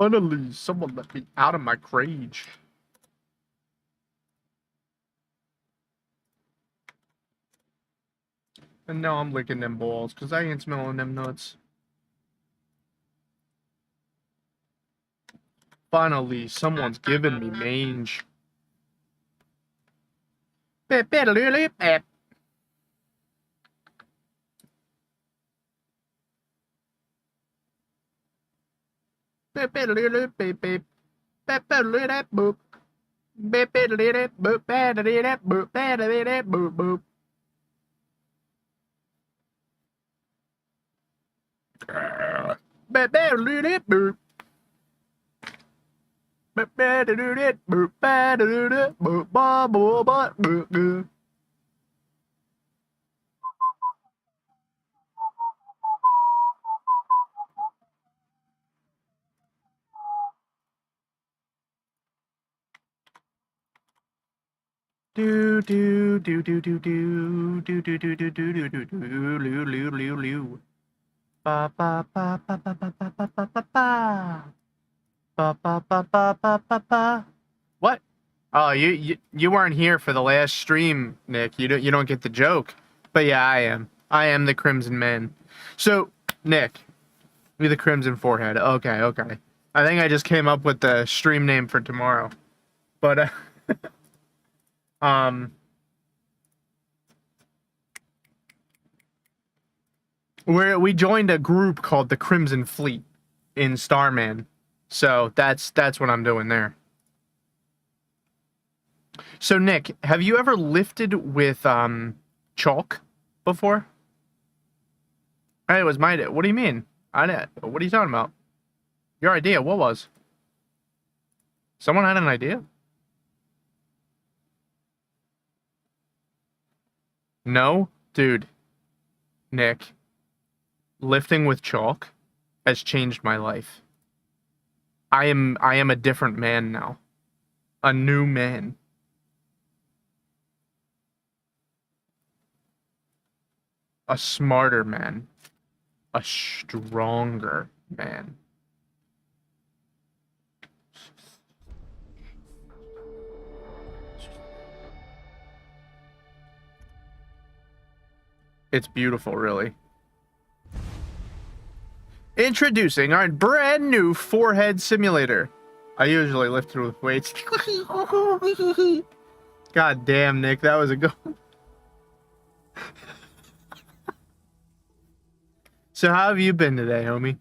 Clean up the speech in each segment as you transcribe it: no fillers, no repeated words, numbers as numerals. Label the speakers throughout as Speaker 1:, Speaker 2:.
Speaker 1: Finally, someone let me out of my cage. And now I'm licking them balls, because I ain't smelling them nuts. Finally, someone's giving me mange. Do do do do do do do do do do do do do do loo loo loo loo. Ba ba ba ba ba ba ba ba ba ba ba. Ba ba ba ba ba ba ba. What? Oh, you weren't here for the last stream, Nick. You don't get the joke. But yeah, I am. I am the Crimson Man. So, Nick, you're the Crimson Forehead. Okay, okay. I think I just came up with the stream name for tomorrow. But we joined a group called the Crimson Fleet in Starman. So that's what I'm doing there. So Nick, have you ever lifted with chalk before? It was my idea. What do you mean? What are you talking about? Your idea, what was? Someone had an idea? No? Dude. Nick. Lifting with chalk has changed my life. I am a different man now. A new man. A smarter man. A stronger man. It's beautiful, really. Introducing our brand new forehead simulator. I usually lift through with weights. God damn, Nick, that was a good one. So how have you been today, homie?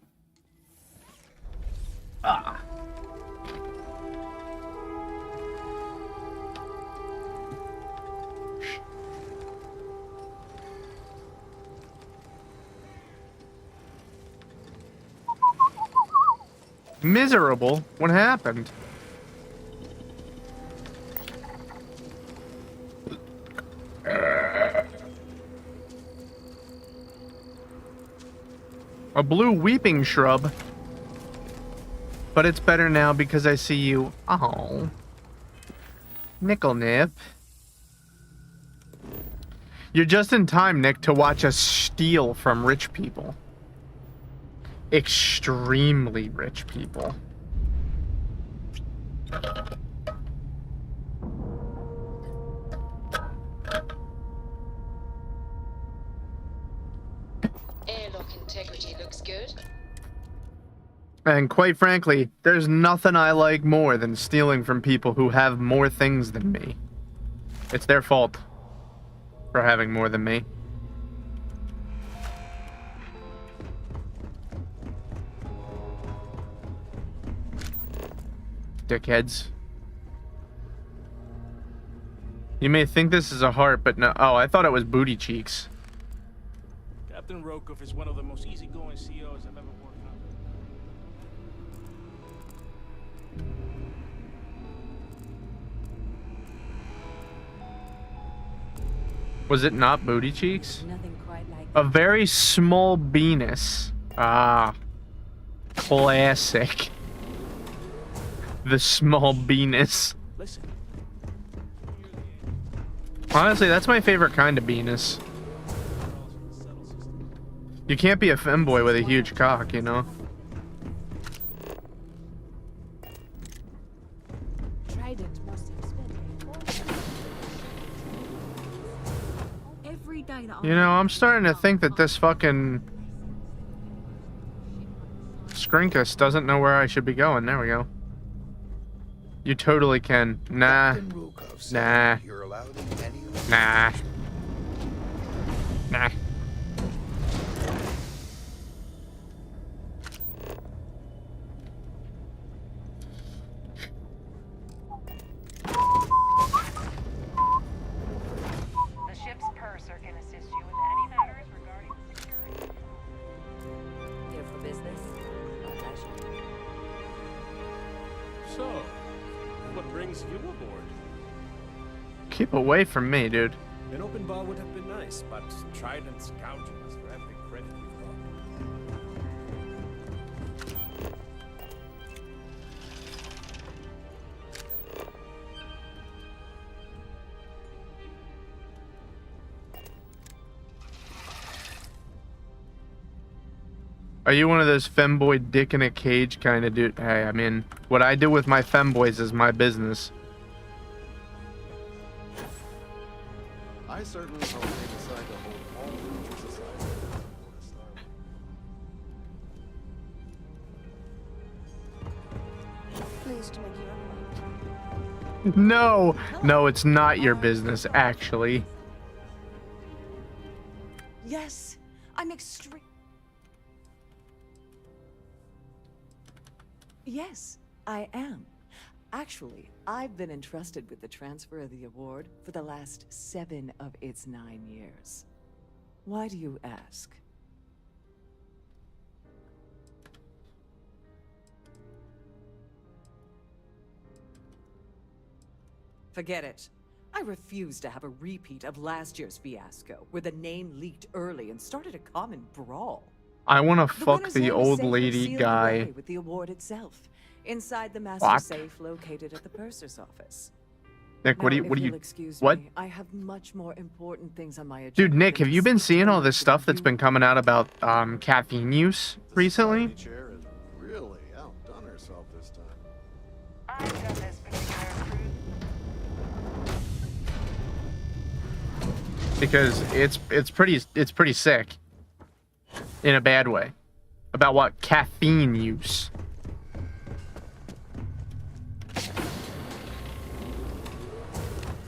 Speaker 1: Miserable? What happened? A blue weeping shrub. But it's better now because I see you. Oh. Nickel nip. You're just in time, Nick, to watch us steal from rich people. Extremely rich people.
Speaker 2: Airlock integrity looks good.
Speaker 1: And quite frankly, there's nothing I like more than stealing from people who have more things than me. It's their fault for having more than me. Dickheads. You may think this is a heart, but no. Oh, I thought it was booty cheeks.
Speaker 3: Captain Rokov is one of the most easygoing CEOs I've ever worked under.
Speaker 1: Was it not booty cheeks?
Speaker 4: Nothing quite like
Speaker 1: A very small penis. Ah. Classic. The small penis.
Speaker 3: Listen.
Speaker 1: Honestly, that's my favorite kind of penis. You can't be a femboy with a huge cock, you know? You know, I'm starting to think that this fucking Skrinkus doesn't know where I should be going. There we go. You totally can. Nah. Nah.
Speaker 4: You're allowed in any of the
Speaker 1: Nah. Nah.
Speaker 5: The ship's purser can assist you with any matters regarding security.
Speaker 6: Here for business? My pleasure.
Speaker 3: So, what brings you aboard?
Speaker 1: Keep away from me, dude.
Speaker 7: An open bar would have been nice, but Trident's gouging us for every credit we've got.
Speaker 1: Are you one of those femboy dick in a cage kind of dude? Hey, I mean, what I do with my femboys is my business.
Speaker 4: I certainly hope they decide to hold all religious societies for the start.
Speaker 6: Pleased to make your acquaintance.
Speaker 1: No, no, it's not your business, actually.
Speaker 6: Yes, I'm extreme. Yes, I am. Actually, I've been entrusted with the transfer of the award for the last 7 of its 9 years. Why do you ask? Forget it. I refuse to have a repeat of last year's fiasco, where the name leaked early and started a common brawl.
Speaker 1: I want to
Speaker 6: The
Speaker 1: fuck
Speaker 6: winner's
Speaker 1: the
Speaker 6: name is
Speaker 1: old
Speaker 6: safely
Speaker 1: lady
Speaker 6: sealed
Speaker 1: guy.
Speaker 6: away with the award itself, inside the master
Speaker 1: What?
Speaker 6: safe located at the purser's office.
Speaker 1: Nick, what do
Speaker 6: Now,
Speaker 1: you, what
Speaker 6: if
Speaker 1: do
Speaker 6: you'll
Speaker 1: you,
Speaker 6: excuse
Speaker 1: what?
Speaker 6: me, I have much more important things on my agenda.
Speaker 1: Dude, Nick,
Speaker 6: than
Speaker 1: have
Speaker 6: to
Speaker 1: you been
Speaker 6: speak
Speaker 1: seeing
Speaker 6: to
Speaker 1: all this
Speaker 6: you.
Speaker 1: stuff that's been coming out about caffeine use
Speaker 4: The
Speaker 1: recently?
Speaker 4: society chair has really outdone herself this time.
Speaker 5: I've done this particular cruise.
Speaker 1: Because it's pretty sick. In a bad way. About what? Caffeine use.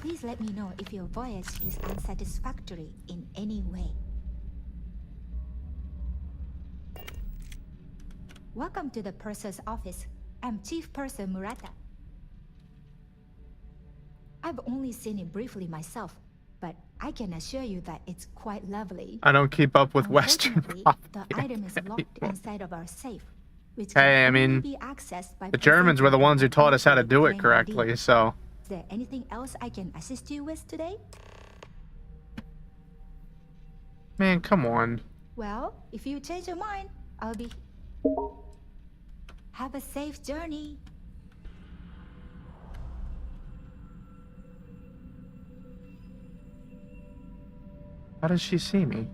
Speaker 8: Please let me know if your voyage is unsatisfactory in any way. Welcome to the purser's office. I'm Chief Purser Murata. I've only seen it briefly myself, but I can assure you that it's quite lovely.
Speaker 1: I don't keep up with Western
Speaker 8: Unfortunately,
Speaker 1: pop.
Speaker 8: the item is locked inside of our safe, which
Speaker 1: Hey, I
Speaker 8: can only
Speaker 1: mean,
Speaker 8: be accessed by
Speaker 1: The Germans were the
Speaker 8: presenting
Speaker 1: ones who
Speaker 8: an
Speaker 1: taught us how to
Speaker 8: unvalid
Speaker 1: do it
Speaker 8: claim ID.
Speaker 1: correctly, so.
Speaker 8: Is there anything else I can assist you with today?
Speaker 1: Man, come on.
Speaker 8: Well, if you change your mind, I'll be... Have a safe journey.
Speaker 1: How does she see me?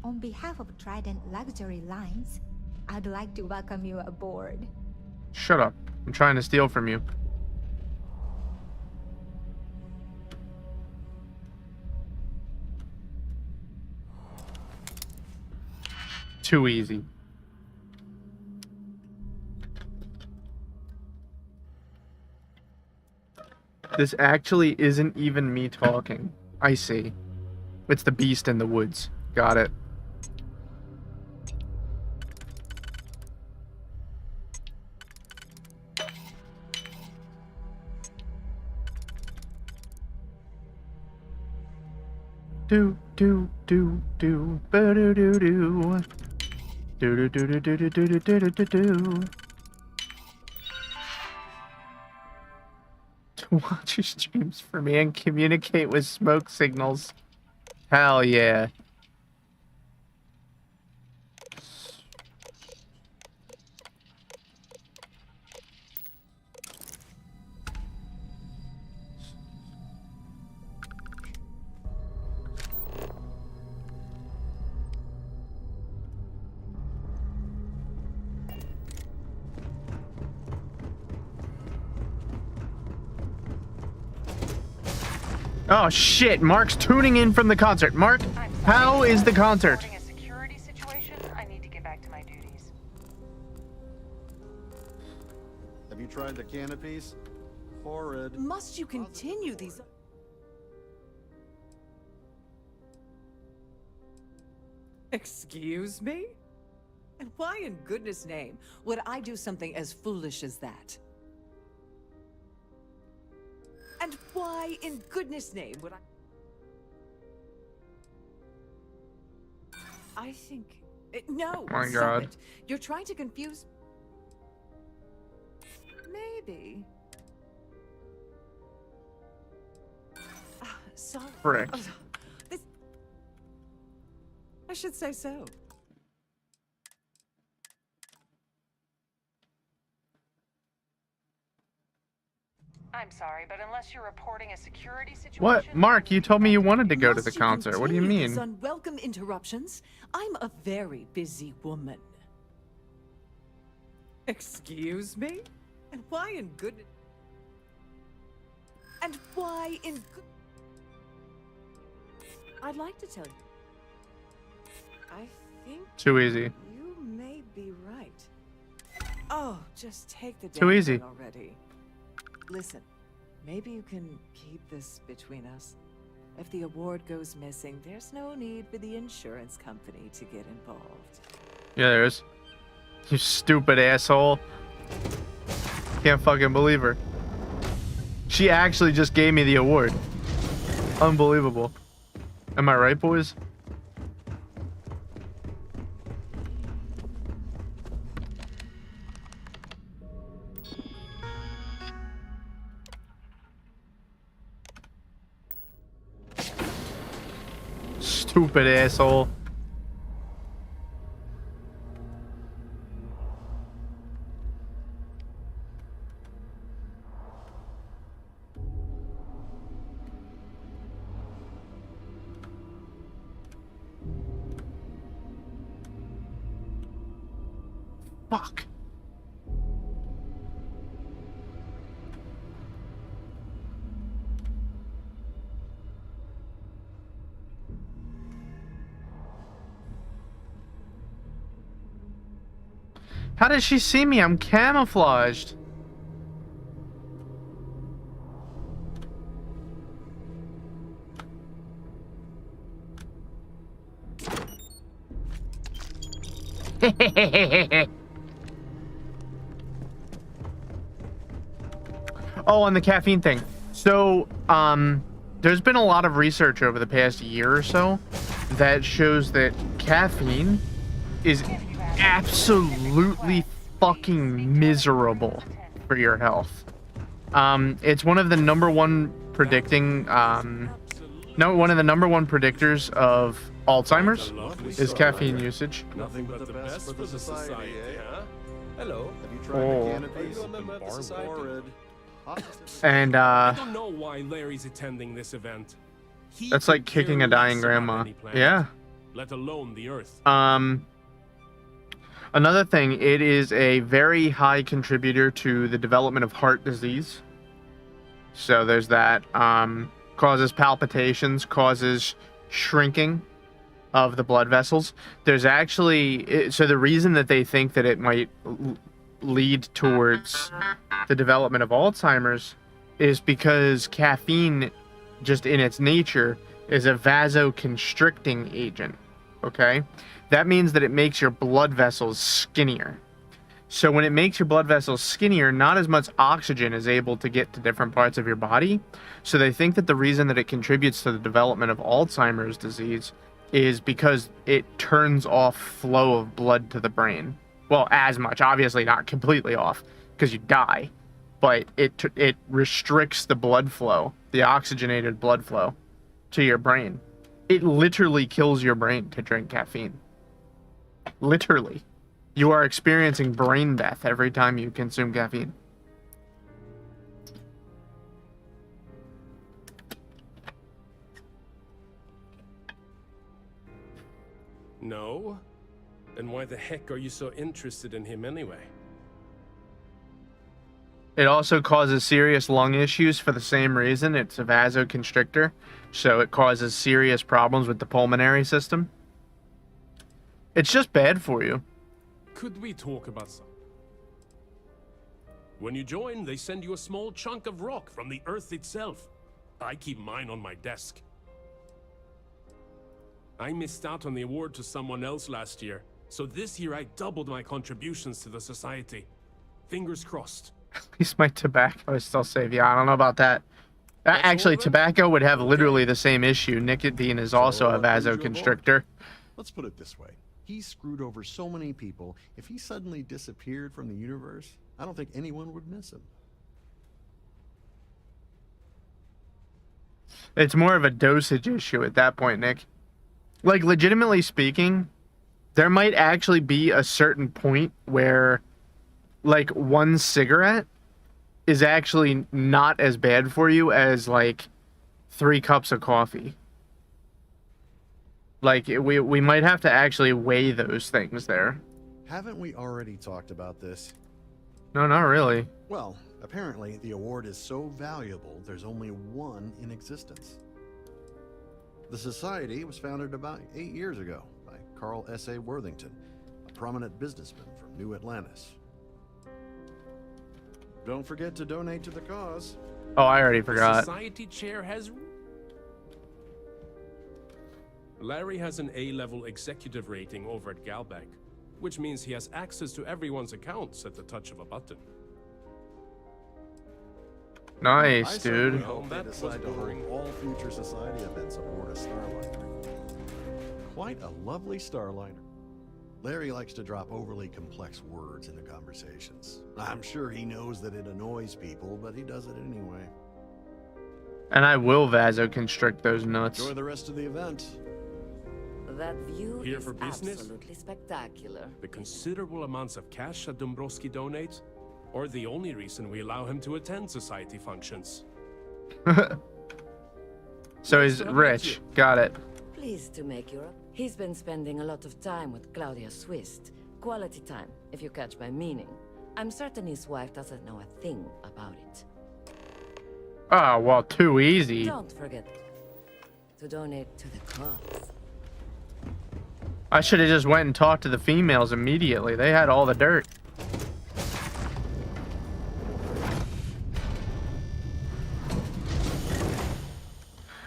Speaker 8: On behalf of Trident Luxury Lines, I'd like to welcome you aboard.
Speaker 1: Shut up. I'm trying to steal from you. Too easy. This actually isn't even me talking. I see. It's the beast in the woods. Got it. Do do do do ba do do do do do do do do do do do do do. To watch your streams for me and communicate with smoke signals. Hell yeah. Oh shit, Mark's tuning in from the concert. Mark,
Speaker 5: I'm sorry,
Speaker 1: how is the concert?
Speaker 5: reporting a security situation. I need to get back to my duties.
Speaker 4: Have you tried the canopies? Horrid.
Speaker 6: Must you continue these? Excuse me? And why in goodness name would I do something as foolish as that? And why in goodness name would I think... No,
Speaker 1: Oh my
Speaker 6: stop
Speaker 1: God.
Speaker 6: it. You're trying to confuse... Maybe. Sorry.
Speaker 1: Frick.
Speaker 6: This... I should say so.
Speaker 5: I'm sorry, but unless you're reporting a security situation...
Speaker 1: What? Mark, you told me you wanted to go to the
Speaker 6: Must you
Speaker 1: concert. What do you
Speaker 6: continue these
Speaker 1: mean?
Speaker 6: unwelcome interruptions? I'm a very busy woman. Excuse me? And why in goodness... And why in good... I'd like to tell you. I think
Speaker 1: Too easy.
Speaker 6: you may be right. Oh, just take the
Speaker 1: Too
Speaker 6: damn
Speaker 1: easy.
Speaker 6: thing already. Listen, maybe you can keep this between us. If the award goes missing, there's no need for the insurance company to get involved.
Speaker 1: Yeah, there is. You stupid asshole. Can't fucking believe her. She actually just gave me the award. Unbelievable. Am I right, boys? Stupid asshole. Fuck. How does she see me? I'm camouflaged. Oh, on the caffeine thing. So, there's been a lot of research over the past year or so that shows that caffeine is absolutely fucking miserable for your health. It's one of the number one predicting, one of the number one predictors of Alzheimer's is caffeine usage.
Speaker 4: Nothing but the best for the society, eh?
Speaker 7: huh? Hello.
Speaker 4: Have you tried
Speaker 1: Oh.
Speaker 4: the
Speaker 7: Are
Speaker 4: canopies?
Speaker 7: you a member of the society?
Speaker 4: Horrid.
Speaker 1: And,
Speaker 3: I don't know why Larry's attending this event. He
Speaker 1: that's
Speaker 3: could
Speaker 1: like kicking
Speaker 3: care
Speaker 1: a dying
Speaker 3: less about
Speaker 1: grandma.
Speaker 3: any planet,
Speaker 1: Yeah.
Speaker 3: let alone the Earth.
Speaker 1: Another thing, it is a very high contributor to the development of heart disease. So there's that. Causes palpitations, causes shrinking of the blood vessels. There's actually, so the reason that they think that it might lead towards the development of Alzheimer's is because caffeine, just in its nature, is a vasoconstricting agent. Okay? That means that it makes your blood vessels skinnier. So when it makes your blood vessels skinnier, not as much oxygen is able to get to different parts of your body. So they think that the reason that it contributes to the development of Alzheimer's disease is because it turns off flow of blood to the brain. Well, as much, obviously not completely off, because you die, but it restricts the blood flow, the oxygenated blood flow to your brain. It literally kills your brain to drink caffeine. Literally. You are experiencing brain death every time you consume caffeine.
Speaker 7: No? Then why the heck are you so interested in him anyway?
Speaker 1: It also causes serious lung issues for the same reason. It's a vasoconstrictor, so it causes serious problems with the pulmonary system. It's just bad for you.
Speaker 7: Could we talk about some? When you join, they send you a small chunk of rock from the earth itself. I keep mine on my desk. I missed out on the award to someone else last year, so this year I doubled my contributions to the society. Fingers crossed.
Speaker 1: At least my tobacco is still safe. Yeah, I don't know about that. Actually, tobacco would have literally the same issue. Nicotine is also a vasoconstrictor.
Speaker 4: Let's put it this way. He screwed over so many people. If he suddenly disappeared from the universe, I don't think anyone would miss him.
Speaker 1: It's more of a dosage issue at that point, Nick. Like, legitimately speaking, there might actually be a certain point where, like, one cigarette is actually not as bad for you as, like, 3 cups of coffee. Like, we might have to actually weigh those things there.
Speaker 4: Haven't we already talked about this?
Speaker 1: No, not really.
Speaker 4: Well, apparently the award is so valuable, there's only one in existence. The society was founded about 8 years ago by Carl S.A. Worthington, a prominent businessman from New Atlantis. Don't forget to donate to the cause.
Speaker 1: Oh, I already
Speaker 7: The
Speaker 1: forgot.
Speaker 7: society chair has... Larry has an A-level executive rating over at Galbank, which means he has access to everyone's accounts at the touch of a button.
Speaker 4: I
Speaker 1: Nice,
Speaker 4: certainly
Speaker 1: dude.
Speaker 4: hope they
Speaker 7: That was
Speaker 4: decide to hold
Speaker 7: boring.
Speaker 4: all future society events aboard a Starliner. Quite a lovely Starliner. Larry likes to drop overly complex words into conversations. I'm sure he knows that it annoys people, but he does it anyway.
Speaker 1: And I will vasoconstrict those nuts.
Speaker 4: Enjoy the rest of the event.
Speaker 6: That view
Speaker 7: Here
Speaker 6: is
Speaker 7: for business?
Speaker 6: absolutely spectacular.
Speaker 7: The considerable amounts of cash that Dombrowski donates, or the only reason we allow him to attend society functions.
Speaker 1: So he's rich. Got it.
Speaker 6: Pleased to make Europe. He's been spending a lot of time with Claudia Swist. Quality time, if you catch my meaning. I'm certain his wife doesn't know a thing about it.
Speaker 1: Oh, well, too easy.
Speaker 6: Don't forget to donate to the cause.
Speaker 1: I should have just went and talked to the females immediately. They had all the dirt.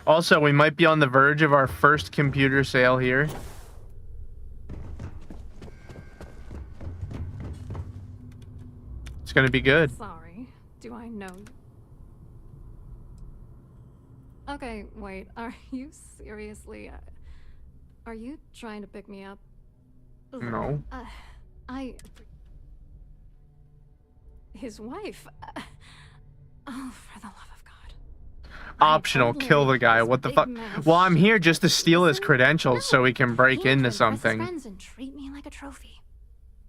Speaker 1: Also, we might be on the verge of our first computer sale here. It's gonna be good.
Speaker 9: Sorry. Do I know you? Okay, wait. Are you seriously... are you trying to pick me up? Look,
Speaker 1: No.
Speaker 9: His wife? Oh, for the love of God.
Speaker 1: Optional, kill the guy. What the fuck? Well, I'm here just to steal his credentials so we can break into something.
Speaker 9: Friends and treat me like a trophy.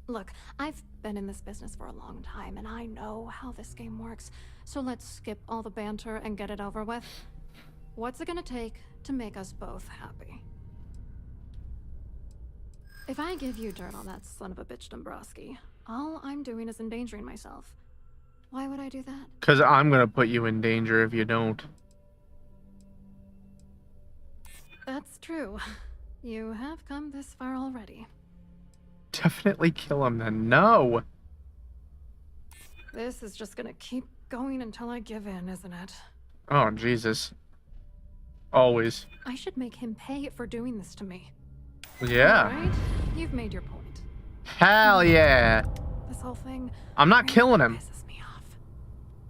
Speaker 9: Look, I've been in this business for a long time, and I know how this game works. So let's skip all the banter and get it over with. What's it gonna take to make us both happy? If I give you dirt on that son of a bitch Dombrowski, all I'm doing is endangering myself. Why would I do that?
Speaker 1: Because I'm gonna put you in danger if you don't.
Speaker 9: That's true. You have come this far already.
Speaker 1: Definitely kill him then. No!
Speaker 9: This is just gonna keep going until I give in, isn't it?
Speaker 1: Oh, Jesus. Always.
Speaker 9: I should make him pay for doing this to me.
Speaker 1: Yeah.
Speaker 9: Right? You've made your point.
Speaker 1: Hell yeah.
Speaker 9: This whole thing...
Speaker 1: I'm not
Speaker 9: really
Speaker 1: killing him.
Speaker 9: pisses me off.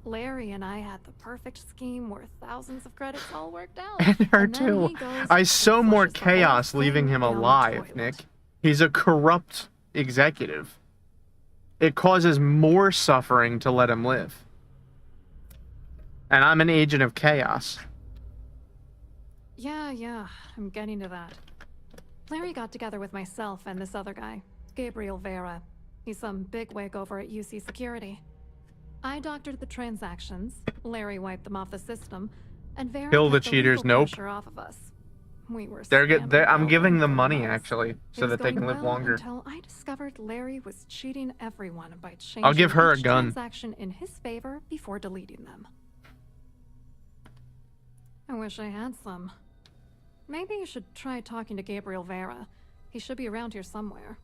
Speaker 9: Larry and I had the perfect scheme where thousands of credits all worked out.
Speaker 1: And her
Speaker 9: And then
Speaker 1: too.
Speaker 9: he goes
Speaker 1: I
Speaker 9: and
Speaker 1: sow more
Speaker 9: flushes the whole
Speaker 1: chaos leaving
Speaker 9: thing
Speaker 1: him
Speaker 9: down the
Speaker 1: alive,
Speaker 9: toilet.
Speaker 1: Nick. He's a corrupt executive. It causes more suffering to let him live. And I'm an agent of chaos.
Speaker 9: Yeah, I'm getting to that. Larry got together with myself and this other guy, Gabriel Vera. He's some bigwig over at UC Security. I doctored the transactions, Larry wiped them off the system, and Vera
Speaker 1: Kill the
Speaker 9: kept
Speaker 1: cheaters,
Speaker 9: legal
Speaker 1: nope.
Speaker 9: pressure off of us. We were
Speaker 1: I'm giving them
Speaker 9: standing
Speaker 1: money
Speaker 9: around for
Speaker 1: actually,
Speaker 9: months.
Speaker 1: so
Speaker 9: It was
Speaker 1: that they
Speaker 9: going
Speaker 1: can live
Speaker 9: well
Speaker 1: longer.
Speaker 9: until I discovered Larry was cheating everyone by changing
Speaker 1: I'll give her a
Speaker 9: each
Speaker 1: gun.
Speaker 9: transaction in his favor before deleting them. I wish I had some. Maybe you should try talking to Gabriel Vera. He should be around here somewhere.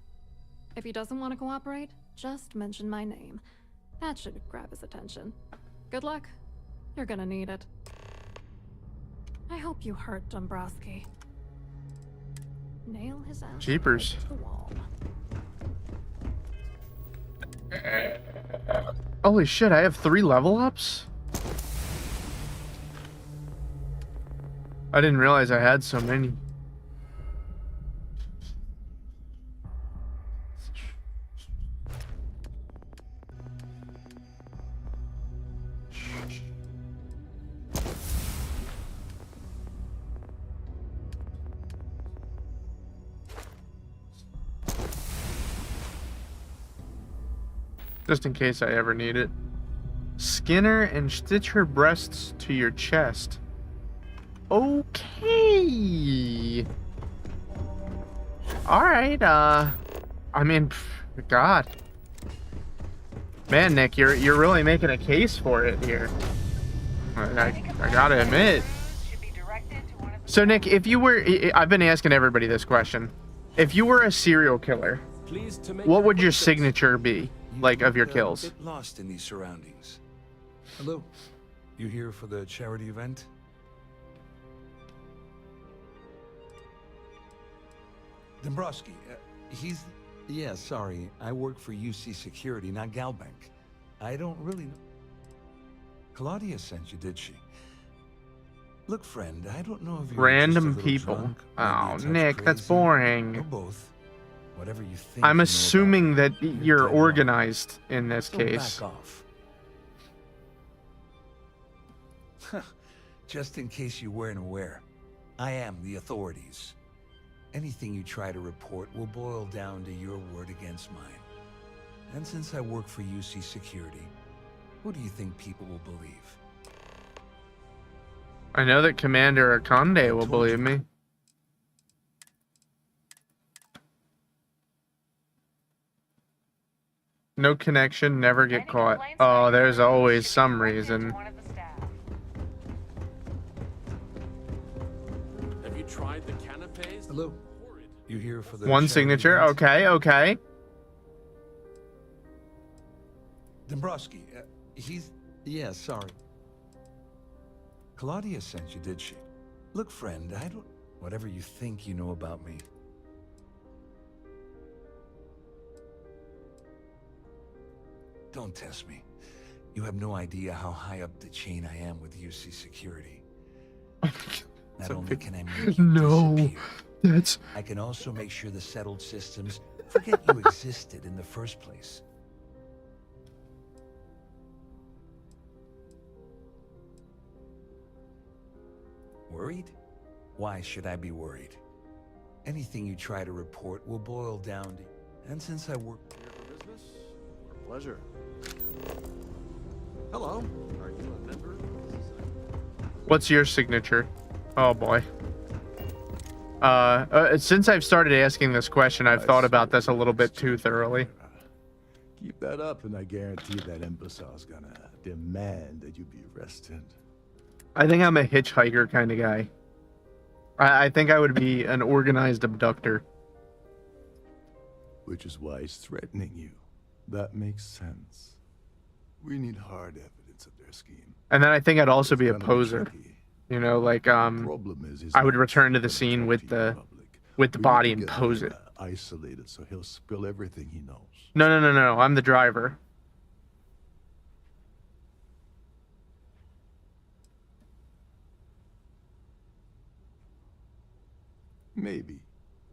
Speaker 9: If he doesn't want to cooperate, just mention my name. That should grab his attention. Good luck. You're gonna need it. I hope you hurt Dombrowski. Nail his ass
Speaker 1: Jeepers.
Speaker 9: right to the wall.
Speaker 1: Holy shit, I have 3 level ups? I didn't realize I had so many. Just in case I ever need it. Skin her and stitch her breasts to your chest. Okay. Alright, I mean, God. Man, Nick, you're really making a case for it here. I gotta admit. So, Nick, if you were... I've been asking everybody this question. If you were a serial killer, what would your signature be? Like, of your kills?
Speaker 10: A bit lost in these surroundings. Hello. You here for the charity event? Dombrowski, he's... Yeah, sorry. I work for UC Security, not Galbank. I don't really know... Claudia sent you, did she? Look, friend, I don't know if you're
Speaker 1: Random
Speaker 10: just a little
Speaker 1: people.
Speaker 10: drunk,
Speaker 1: Oh,
Speaker 10: maybe a touch
Speaker 1: Nick, that's
Speaker 10: crazy, or
Speaker 1: boring.
Speaker 10: both. Whatever you think.
Speaker 1: I'm
Speaker 10: you know
Speaker 1: assuming
Speaker 10: about
Speaker 1: that
Speaker 10: me,
Speaker 1: you're
Speaker 10: dead wrong.
Speaker 1: organized in this
Speaker 10: So
Speaker 1: case.
Speaker 10: back off. Just in case you weren't aware, I am the authorities. Anything you try to report will boil down to your word against mine. And since I work for UC Security, what do you think people will believe?
Speaker 1: I know that Commander Akonde will believe me. No connection, never get caught. Oh, there's always some reason.
Speaker 7: Have you tried the canapes?
Speaker 10: Hello. You here for the
Speaker 1: One
Speaker 10: charity
Speaker 1: signature.
Speaker 10: event?
Speaker 1: Okay, okay.
Speaker 10: Dombrowski, he's... Yeah, sorry. Claudia sent you, did she? Look, friend, I don't... Whatever you think you know about me. Don't test me. You have no idea how high up the chain I am with UC Security. Not only can I make you disappear,
Speaker 1: that's...
Speaker 10: I can also make sure the settled systems forget you existed in the first place. Worried? Why should I be worried? Anything you try to report will boil down to... And since I work here for business,
Speaker 4: Pleasure. Hello. Are you a member of the society?
Speaker 1: What's your signature? Oh boy. Since I've started asking this question, I've thought about this a little bit too thoroughly.
Speaker 11: Keep that up, and I guarantee that imbecile's gonna demand that you be arrested.
Speaker 1: I think I'm a hitchhiker kind of guy. I think I would be an organized abductor.
Speaker 11: Which is why he's threatening you. That makes sense. We need hard evidence of their scheme.
Speaker 1: And then I think I'd also
Speaker 11: It's
Speaker 1: be a
Speaker 11: gonna
Speaker 1: poser.
Speaker 11: tricky.
Speaker 1: You know, like
Speaker 11: Problem is
Speaker 1: I would
Speaker 11: not
Speaker 1: return to the
Speaker 11: gonna
Speaker 1: scene
Speaker 11: talk
Speaker 1: with
Speaker 11: to you
Speaker 1: the
Speaker 11: in public.
Speaker 1: with the
Speaker 11: We
Speaker 1: body
Speaker 11: need
Speaker 1: and
Speaker 11: to get
Speaker 1: pose
Speaker 11: him,
Speaker 1: it.
Speaker 11: Isolated so he'll spill everything he knows.
Speaker 1: No. I'm the driver.
Speaker 11: Maybe.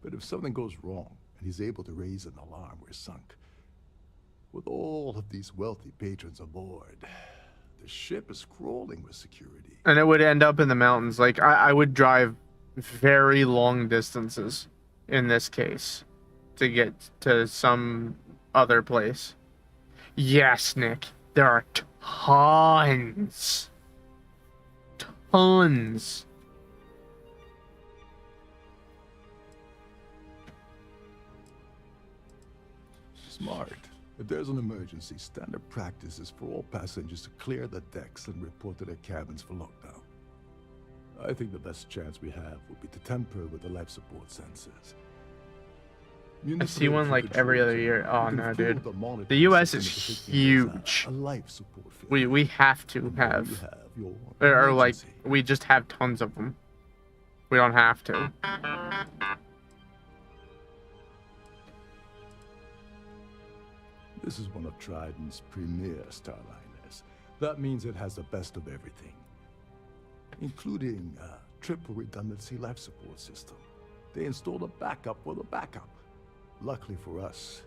Speaker 11: But if something goes wrong and he's able to raise an alarm, we're sunk. With all of these wealthy patrons aboard, the ship is crawling with security.
Speaker 1: And it would end up in the mountains. Like, I would drive very long distances in this case to get to some other place. Yes, Nick. There are tons. Tons
Speaker 11: Smart. If there's an emergency, standard practice is for all passengers to clear the decks and report to their cabins for lockdown. I think the best chance we have would be to tamper with the life support sensors.
Speaker 1: I see one like every other year. Oh no, dude. The US is huge.
Speaker 11: A life support
Speaker 1: We have to have, or like we just have tons of them. We don't have to.
Speaker 11: This is one of Trident's premier starliners. That means it has the best of everything, including a triple redundancy life support system. They installed a backup for the backup. Luckily for us,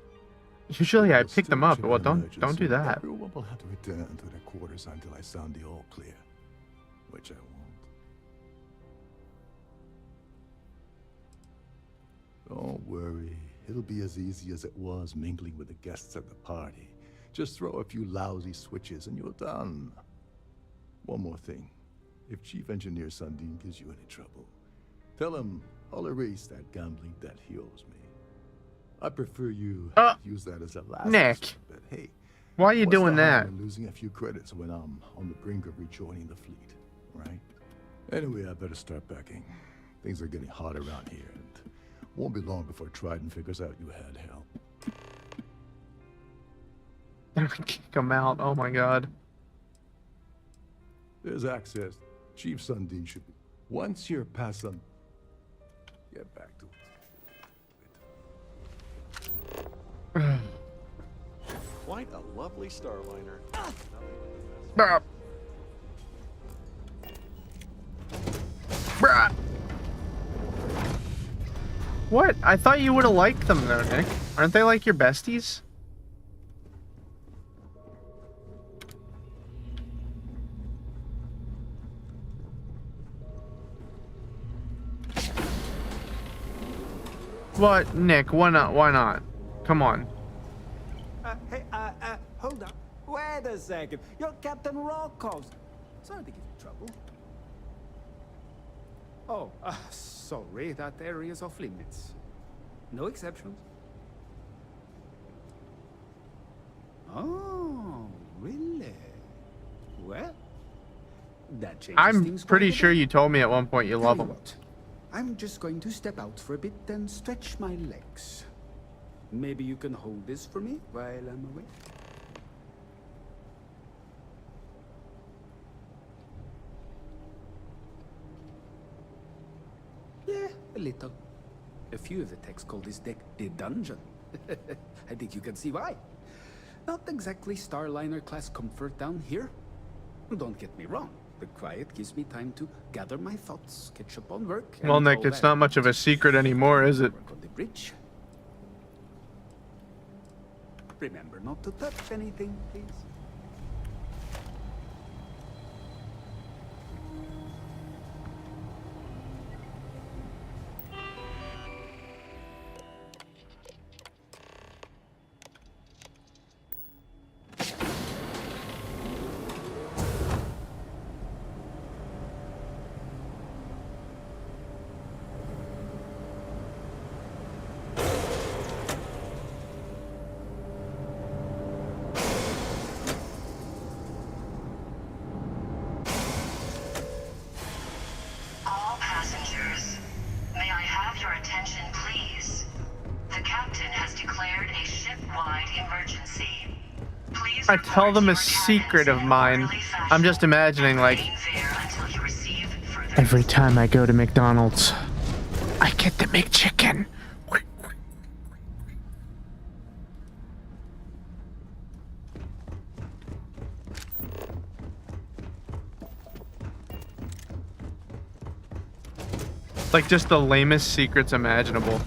Speaker 1: usually I pick them up. Well, don't do that.
Speaker 11: Everyone will have to return to their quarters until I sound the all clear, which I won't. Don't worry, it'll be as easy as it was mingling with the guests at the party. Just throw a few lousy switches and you're done. One more thing. If Chief Engineer Sundin gives you any trouble, tell him I'll erase that gambling debt he owes me. I prefer you use that as a last
Speaker 1: Nick,
Speaker 11: but hey,
Speaker 1: why are you doing that?
Speaker 11: I'm losing a few credits when I'm on the brink of rejoining the fleet, right? Anyway, I better start packing. Things are getting hot around here, and won't be long before Trident figures out you had help.
Speaker 1: Kick him out. Oh my god.
Speaker 11: There's access. Chief Sundin should be. Once you're past them, get back to it.
Speaker 4: Quite a lovely starliner.
Speaker 1: Bruh. Bruh. What? I thought you would have liked them though, Nick. Aren't they like your besties? What, Nick? Why not? Why not? Come on.
Speaker 12: Hey, hold up. Wait a second. You're Captain Rocko's. Sorry to give you trouble. Oh, sorry. That area's off limits. No exceptions. Oh, really? Well, that changes
Speaker 1: I'm
Speaker 12: things
Speaker 1: pretty
Speaker 12: quite a
Speaker 1: sure
Speaker 12: bit.
Speaker 1: you told me at one point you love
Speaker 12: Tell you
Speaker 1: them.
Speaker 12: what, I'm just going to step out for a bit and stretch my legs. Maybe you can hold this for me while I'm away? Yeah, a little. A few of the techs call this deck the dungeon. I think you can see why. Not exactly Starliner class comfort down here. Don't get me wrong. The quiet gives me time to gather my thoughts, catch up on work.
Speaker 1: Well,
Speaker 12: and
Speaker 1: Nick,
Speaker 12: all
Speaker 1: it's
Speaker 12: that.
Speaker 1: not much of a secret anymore, is it?
Speaker 12: Work on the bridge. Remember not to touch anything, please.
Speaker 5: All passengers, may I have your attention, please? The captain has declared a ship-wide emergency. Please
Speaker 1: I tell them a secret of mine. I'm just imagining, like, every time I go to McDonald's, I get the McChicken. Like, just the lamest secrets imaginable.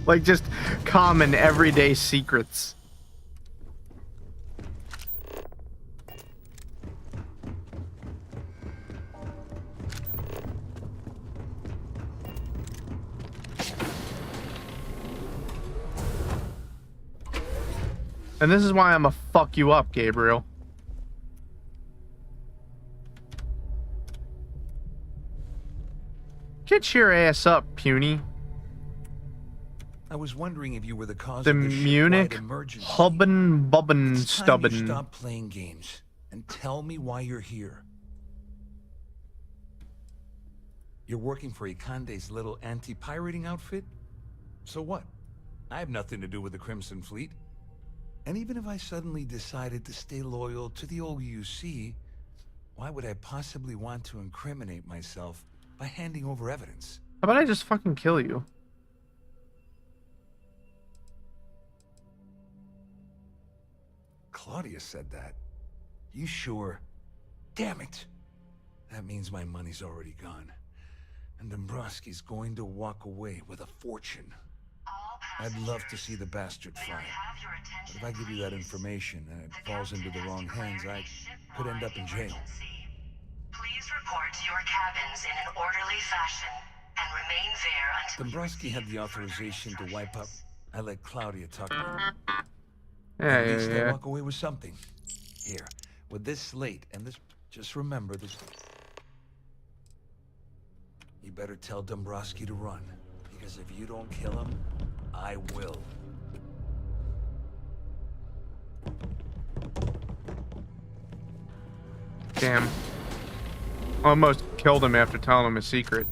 Speaker 1: Like, just common, everyday secrets. And this is why I'm a fuck you up, Gabriel. Get your ass up, puny.
Speaker 10: I was wondering if you were the cause
Speaker 1: The
Speaker 10: of the
Speaker 1: Munich
Speaker 10: shipwide emergency.
Speaker 1: Hubben Bubben
Speaker 10: It's time you
Speaker 1: Stubben.
Speaker 10: stop playing games and tell me why you're here. You're working for Ikande's little anti-pirating outfit? So what? I have nothing to do with the Crimson Fleet. And even if I suddenly decided to stay loyal to the old UC, why would I possibly want to incriminate myself by handing over evidence?
Speaker 1: How about I just fucking kill you?
Speaker 10: Claudia said that. You sure? Damn it! That means my money's already gone. And Dombrowski's going to walk away with a fortune. I'd love to see the bastard fly. But if I give you that information and it falls into the wrong hands, I could end up in jail.
Speaker 5: Please report to your cabins in an orderly fashion and remain there until
Speaker 10: Dombrowski had the authorization to wipe up. I let Claudia talk about it.
Speaker 1: Yeah,
Speaker 10: At least I
Speaker 1: yeah.
Speaker 10: walk away with something. Here, with this slate and this... Just remember this... You better tell Dombrowski to run. Because if you don't kill him, I will.
Speaker 1: Damn. Almost killed him after telling him a secret.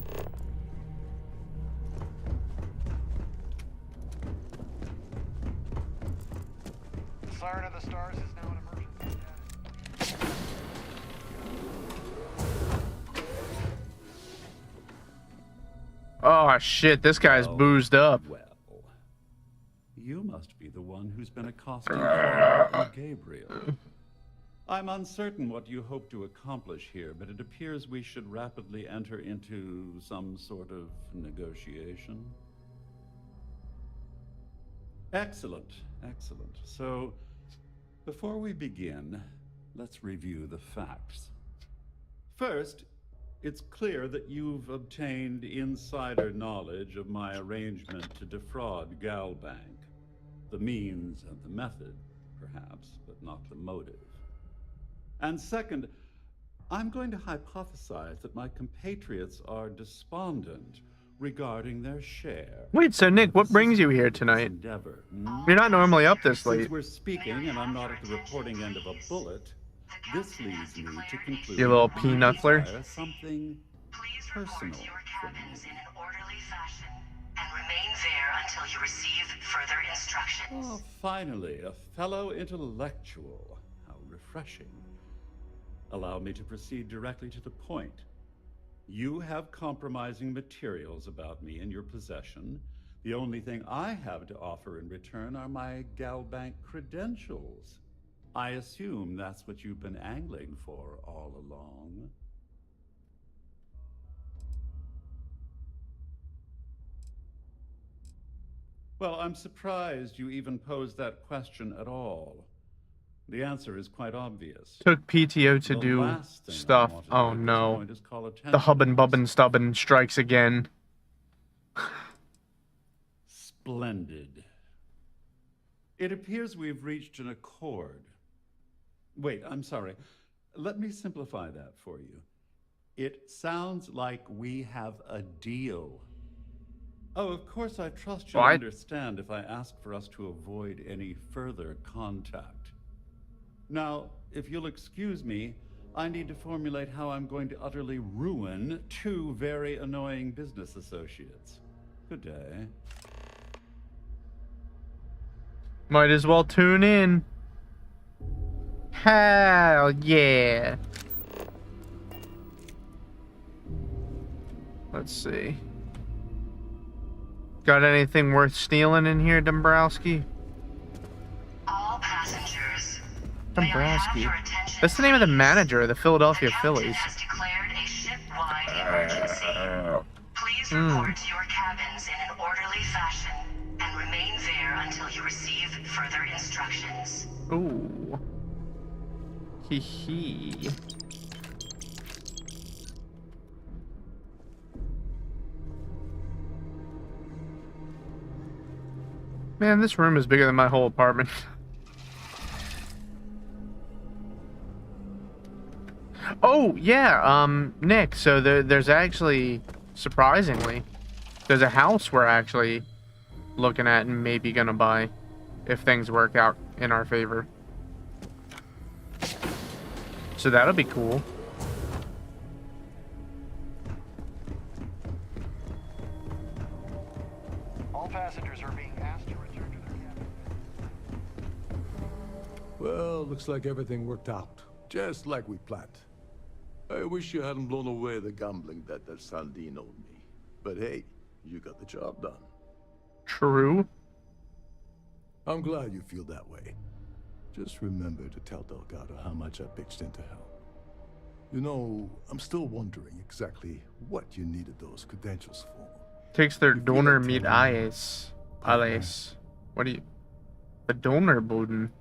Speaker 13: Siren of the Stars is now an emergency status.
Speaker 1: Oh shit, this guy's boozed up.
Speaker 14: Well, you must be the one who's been accosting Clara and Gabriel. I'm uncertain what you hope to accomplish here, but it appears we should rapidly enter into some sort of negotiation. Excellent, excellent. So, before we begin, let's review the facts. First, it's clear that you've obtained insider knowledge of my arrangement to defraud Galbank. The means and the method, perhaps, but not the motive. And second, I'm going to hypothesize that my compatriots are despondent regarding their share.
Speaker 1: Wait, so Nick, what brings you here tonight?
Speaker 14: Endeavor.
Speaker 1: You're not normally up this
Speaker 14: Since
Speaker 1: late.
Speaker 14: we're speaking and I'm not at the reporting end of a bullet, this leads me to conclude
Speaker 1: You little
Speaker 14: that you
Speaker 1: peanutler.
Speaker 14: desire something personal from me.
Speaker 5: in an orderly fashion and remain there until you receive further instructions.
Speaker 14: Oh, finally, a fellow intellectual. How refreshing. Allow me to proceed directly to the point. You have compromising materials about me in your possession. The only thing I have to offer in return are my Galbank credentials. I assume that's what you've been angling for all along. Well, I'm surprised you even posed that question at all. The answer is quite obvious.
Speaker 1: Took PTO to
Speaker 14: The
Speaker 1: do
Speaker 14: last thing I
Speaker 1: stuff.
Speaker 14: wanted to
Speaker 1: Oh
Speaker 14: do at this
Speaker 1: no.
Speaker 14: point is call attention
Speaker 1: The Hubben
Speaker 14: to
Speaker 1: Bubben
Speaker 14: this.
Speaker 1: Stubben strikes again.
Speaker 14: Splendid. It appears we've reached an accord. Wait, I'm sorry. Let me simplify that for you. It sounds like we have a deal. Oh, of course, I trust you'll
Speaker 1: What?
Speaker 14: understand if I ask for us to avoid any further contact. Now, if you'll excuse me, I need to formulate how I'm going to utterly ruin two very annoying business associates. Good day.
Speaker 1: Might as well tune in. Hell yeah. Let's see. Got anything worth stealing in here, Dombrowski?
Speaker 5: All passengers.
Speaker 1: Dombrowski. That's the name of the manager of the Philadelphia Phillies.
Speaker 5: Has declared a ship-wide emergency. Please report to your cabins in an orderly fashion and remain there until you receive further instructions.
Speaker 1: Ooh. Hee hee. Man, this room is bigger than my whole apartment. Oh, yeah, Nick, so there's actually, surprisingly, there's a house we're actually looking at and maybe gonna buy if things work out in our favor. So that'll be cool.
Speaker 13: All passengers are being asked to return to their cabin.
Speaker 11: Well, looks like everything worked out, just like we planned. I wish you hadn't blown away the gambling debt that Sandine owed me. But hey, you got the job done.
Speaker 1: True.
Speaker 11: I'm glad you feel that way. Just remember to tell Delgado how much I pitched in to help. You know, I'm still wondering exactly what you needed those credentials for.
Speaker 1: Takes their donor meet eyes. Alles. What do you... The donor Boden.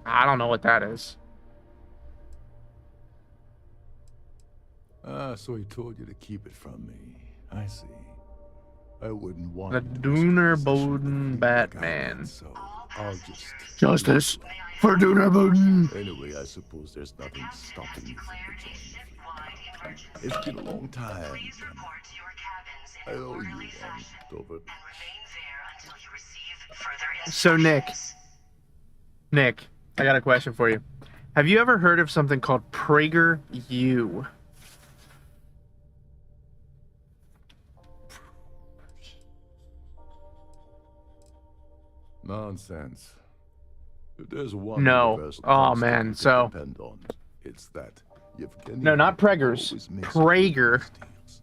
Speaker 1: I don't know what that is.
Speaker 11: Ah, so he told you to keep it from me. I see. I wouldn't want
Speaker 1: The Donor Boden Batman.
Speaker 11: so I'll just...
Speaker 1: Justice for Donor Boden.
Speaker 11: Anyway, I suppose there's nothing stopping you from rejoining me. It's been a long time. I owe you one, Dover.
Speaker 1: So Nick, I got a question for you. Have you ever heard of something called PragerU?
Speaker 11: Nonsense. If there's one
Speaker 1: No.
Speaker 11: universal
Speaker 1: Oh
Speaker 11: constant
Speaker 1: man,
Speaker 11: you can
Speaker 1: so
Speaker 11: depend on, it's that Yevgeny
Speaker 1: no, not Pregers.
Speaker 11: always makes
Speaker 1: Prager,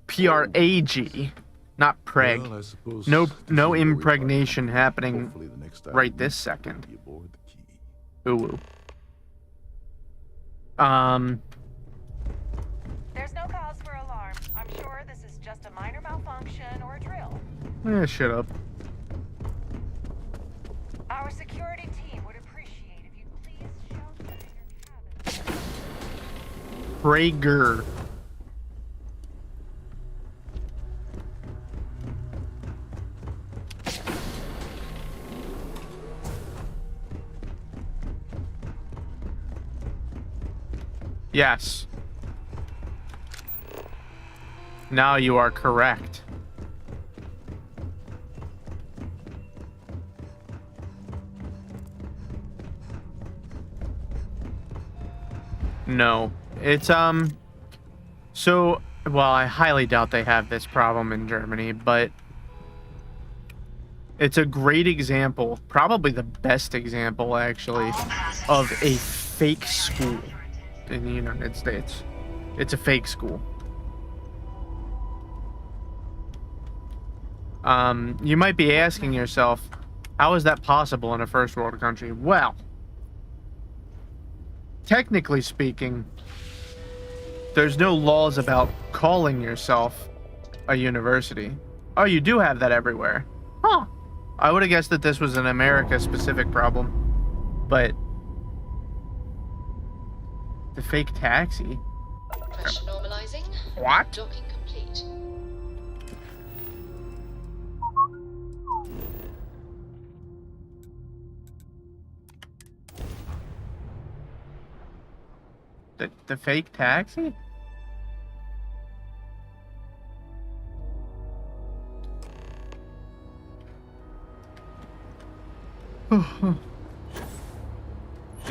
Speaker 1: Prag, not Preg.
Speaker 11: Well, I suppose
Speaker 1: No,
Speaker 11: this is
Speaker 1: no
Speaker 11: where we
Speaker 1: impregnation happening
Speaker 11: Hopefully the next time
Speaker 1: right
Speaker 11: we
Speaker 1: this
Speaker 11: meet,
Speaker 1: second.
Speaker 11: you board the key.
Speaker 1: Ooh.
Speaker 15: There's no cause for alarm. I'm sure this is just a minor malfunction or a drill.
Speaker 1: Shut up.
Speaker 15: Our security team would appreciate if you please shelter in your cabin.
Speaker 1: Prager. Yes. Now you are correct. No. It's, so, well, I highly doubt they have this problem in Germany, but it's a great example, probably the best example, actually, of a fake school in the United States. It's a fake school. You might be asking yourself, how is that possible in a first world country? Well, technically speaking, there's no laws about calling yourself a university. Oh, you do have that everywhere. Huh. I would have guessed that this was an America-specific problem. But the fake taxi?
Speaker 2: Pressure normalizing.
Speaker 1: What?
Speaker 2: Docking complete.
Speaker 1: The fake taxi? You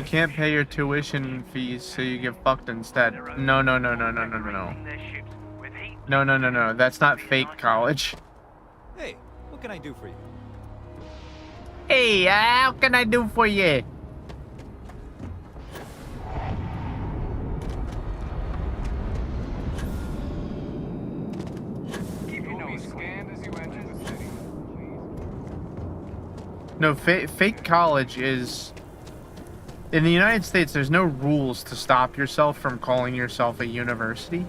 Speaker 1: can't pay your tuition fees, so you get fucked instead. No. No. That's not fake college.
Speaker 16: Hey, what can I do for you?
Speaker 1: Hey, how can I do for you?
Speaker 13: Keep your nose scanned as you enter the city.
Speaker 1: No, fake college is... In the United States, there's no rules to stop yourself from calling yourself a university.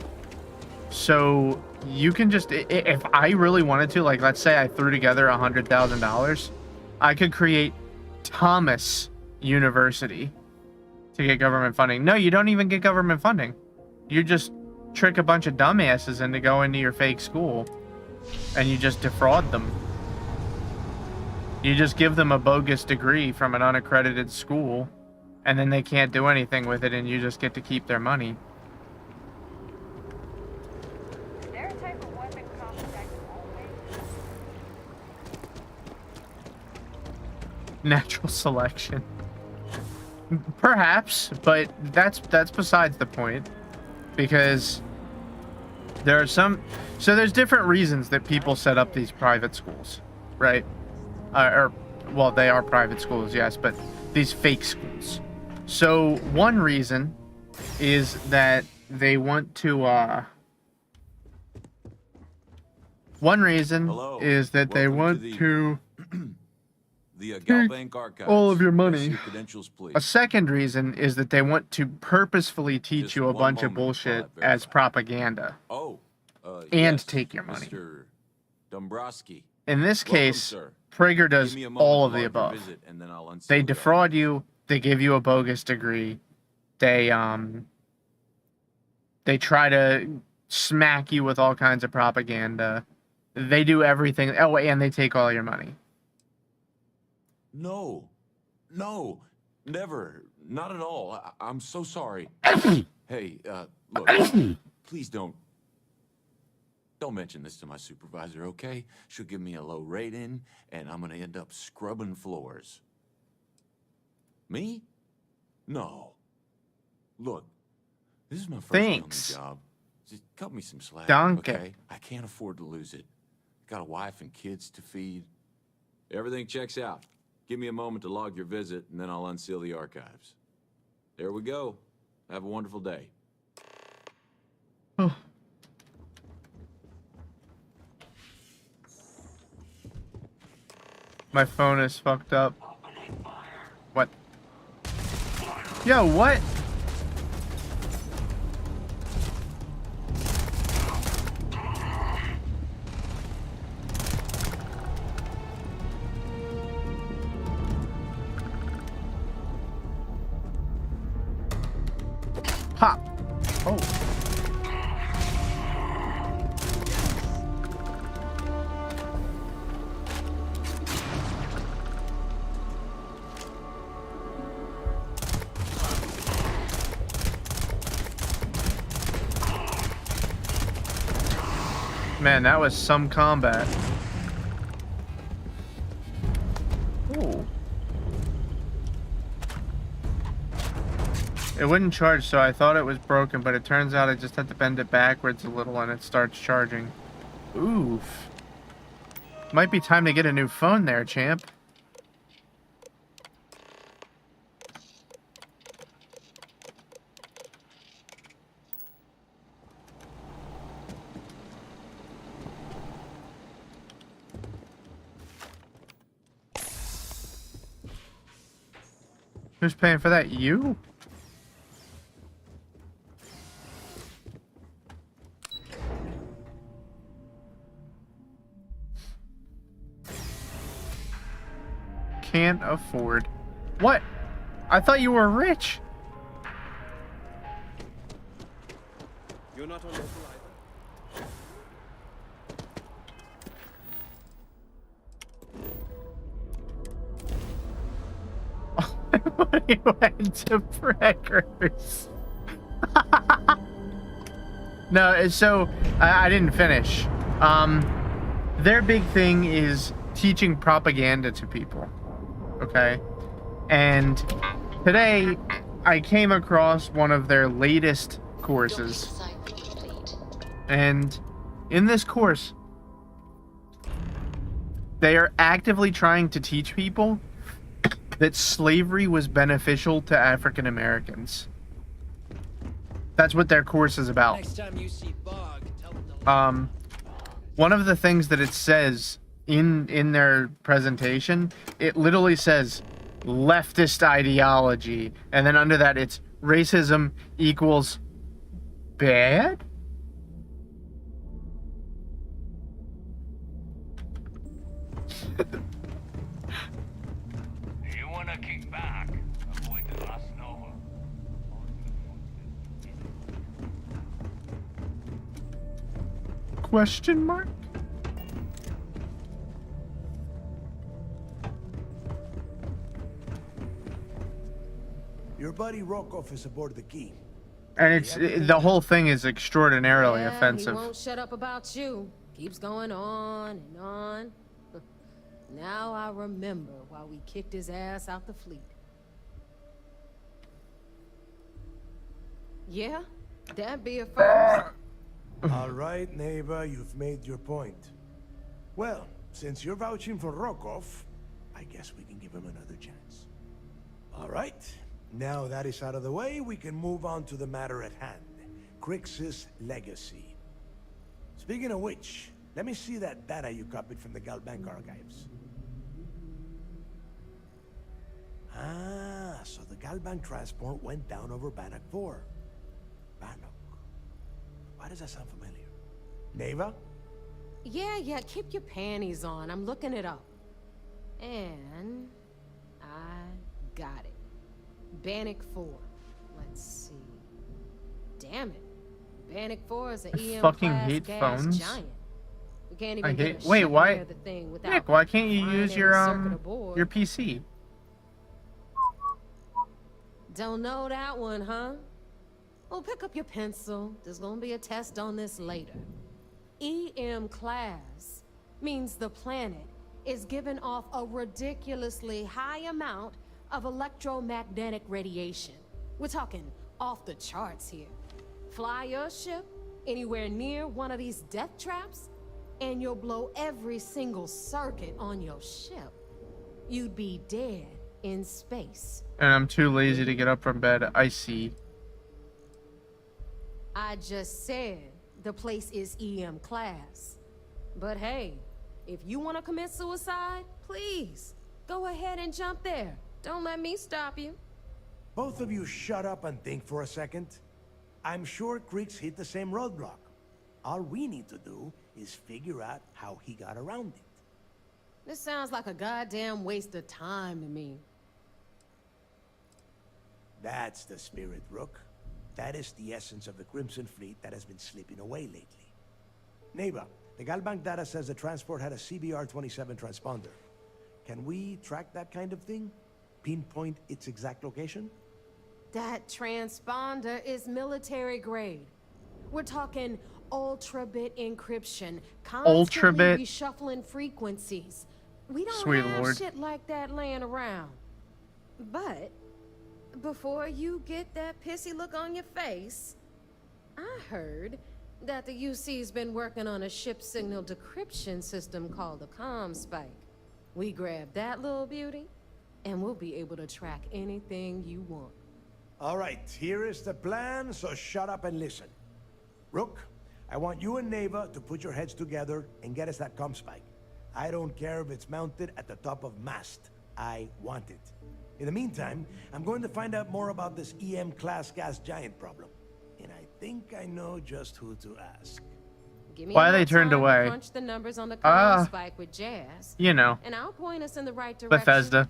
Speaker 1: So you can just... If I really wanted to, like, let's say I threw together $100,000, I could create Thomas University to get government funding. No, you don't even get government funding. You just trick a bunch of dumbasses into going to your fake school, and you just defraud them. You just give them a bogus degree from an unaccredited school, and then they can't do anything with it, and you just get to keep their money.
Speaker 15: Their type of weapon costs back only
Speaker 1: natural selection. Perhaps, but that's besides the point, because there are there's different reasons that people set up these private schools, right? Well, they are private schools, yes, but these fake schools. So one reason is that they want to they want to
Speaker 17: The
Speaker 1: take
Speaker 17: Galbank Archives.
Speaker 1: all of your
Speaker 17: Yes,
Speaker 1: money.
Speaker 17: your credentials, please.
Speaker 1: A second reason is that they want to purposefully teach
Speaker 17: Just
Speaker 1: you a
Speaker 17: one
Speaker 1: bunch of
Speaker 17: moment while
Speaker 1: bullshit
Speaker 17: I
Speaker 1: as
Speaker 17: verify.
Speaker 1: propaganda.
Speaker 17: Oh,
Speaker 1: And
Speaker 17: yes,
Speaker 1: take your money.
Speaker 17: Mr. Dombrowski.
Speaker 1: In this
Speaker 17: Welcome,
Speaker 1: case,
Speaker 17: sir.
Speaker 1: Prager does
Speaker 17: Give me a moment
Speaker 1: all
Speaker 17: to
Speaker 1: of the
Speaker 17: log your
Speaker 1: above.
Speaker 17: visit, and then I'll unseal
Speaker 1: They
Speaker 17: the
Speaker 1: defraud you, they give you a bogus degree, they try to smack you with all kinds of propaganda. They do everything. Oh, and they take all your money.
Speaker 17: No, never, not at all. I'm so sorry. Hey, look, please don't mention this to my supervisor, okay? She'll give me a low rating, and I'm gonna end up scrubbing floors. Me? No. Look, this is my first day on
Speaker 1: Thanks.
Speaker 17: the job. Just cut me some slack,
Speaker 1: Danke.
Speaker 17: okay? I can't afford to lose it. Got a wife and kids to feed. Everything checks out. Give me a moment to log your visit, and then I'll unseal the archives. There we go. Have a wonderful day.
Speaker 1: Oh. My phone is fucked up. What? Yo, what? Pop. Oh. Man, that was some combat. Ooh. It wouldn't charge, so I thought it was broken, but it turns out I just had to bend it backwards a little and it starts charging. Oof. Might be time to get a new phone there, champ. Who's paying for that? You? Can't afford. What? I thought you were rich.
Speaker 3: You're not a local
Speaker 1: He went to Preggers. No, so I didn't finish. Their big thing is teaching propaganda to people. Okay? And today I came across one of their latest courses. And in this course, they are actively trying to teach people that slavery was beneficial to African Americans. That's what their course is about.
Speaker 18: Next time you see Bog, tell him to
Speaker 1: one of the things that it says in their presentation, it literally says leftist ideology, and then under that it's racism equals bad?
Speaker 13: You wanna kick back? Avoid the last Nova.
Speaker 1: Question mark?
Speaker 18: Your buddy Rokov is aboard the key.
Speaker 1: And it's the whole thing is extraordinarily offensive.
Speaker 19: He won't shut up about you. Keeps going on and on. Now I remember why we kicked his ass out the fleet. Yeah, that'd be a first.
Speaker 18: All right, neighbor, you've made your point. Well, since you're vouching for Rokov, I guess we can give him another chance. All right, now that is out of the way, we can move on to the matter at hand. Crix's legacy. Speaking of which, let me see that data you copied from the Galbank archives. Ah, so the Galbank transport went down over Bannock 4. Bannock. Why does that sound familiar? Neva?
Speaker 19: Yeah, keep your panties on. I'm looking it up. And I got it. Bannock 4. Let's see. Damn it. Bannock 4 is an EM
Speaker 1: fucking
Speaker 19: class
Speaker 1: hate
Speaker 19: gas
Speaker 1: phones.
Speaker 19: giant. We can't
Speaker 1: I
Speaker 19: even
Speaker 1: hate.
Speaker 19: get a
Speaker 1: Wait,
Speaker 19: ship
Speaker 1: why?
Speaker 19: near the thing without
Speaker 1: Nick, why can't you
Speaker 19: flying
Speaker 1: use
Speaker 19: every
Speaker 1: your
Speaker 19: circuit aboard.
Speaker 1: PC?
Speaker 19: Don't know that one, huh? Well, pick up your pencil. There's gonna be a test on this later. EM class means the planet is giving off a ridiculously high amount of electromagnetic radiation. We're talking off the charts here. Fly your ship anywhere near one of these death traps, and you'll blow every single circuit on your ship. You'd be dead in space.
Speaker 1: And I'm too lazy to get up from bed. I see.
Speaker 19: I just said the place is EM class. But hey, if you want to commit suicide, please, go ahead and jump there. Don't let me stop you.
Speaker 18: Both of you shut up and think for a second. I'm sure Creeks hit the same roadblock. All we need to do is figure out how he got around it.
Speaker 19: This sounds like a goddamn waste of time to me.
Speaker 18: That's the spirit, Rook. That is the essence of the Crimson Fleet that has been slipping away lately. Neighbor, the Galbank data says the transport had a CBR-27 transponder. Can we track that kind of thing? Pinpoint its exact location?
Speaker 19: That transponder is military grade. We're talking ultra-bit encryption, constantly
Speaker 1: Ultra-bit?
Speaker 19: reshuffling frequencies. We don't
Speaker 1: Sweet
Speaker 19: have
Speaker 1: Lord.
Speaker 19: shit like that laying around. But before you get that pissy look on your face, I heard that the UC's been working on a ship signal decryption system called the ComSpike. We grab that little beauty, and we'll be able to track anything you want.
Speaker 18: All right, here is the plan, so shut up and listen. Rook, I want you and Neva to put your heads together and get us that ComSpike. I don't care if it's mounted at the top of mast. I want it. In the meantime, I'm going to find out more about this EM-class gas giant problem. And I think I know just who to ask.
Speaker 19: Give me
Speaker 1: Why are
Speaker 19: enough
Speaker 1: they turned
Speaker 19: time to
Speaker 1: away?
Speaker 19: crunch the numbers on the
Speaker 1: Ah.
Speaker 19: ComSpike with Jazz.
Speaker 1: You know.
Speaker 19: And I'll point us in the right direction.
Speaker 1: Bethesda.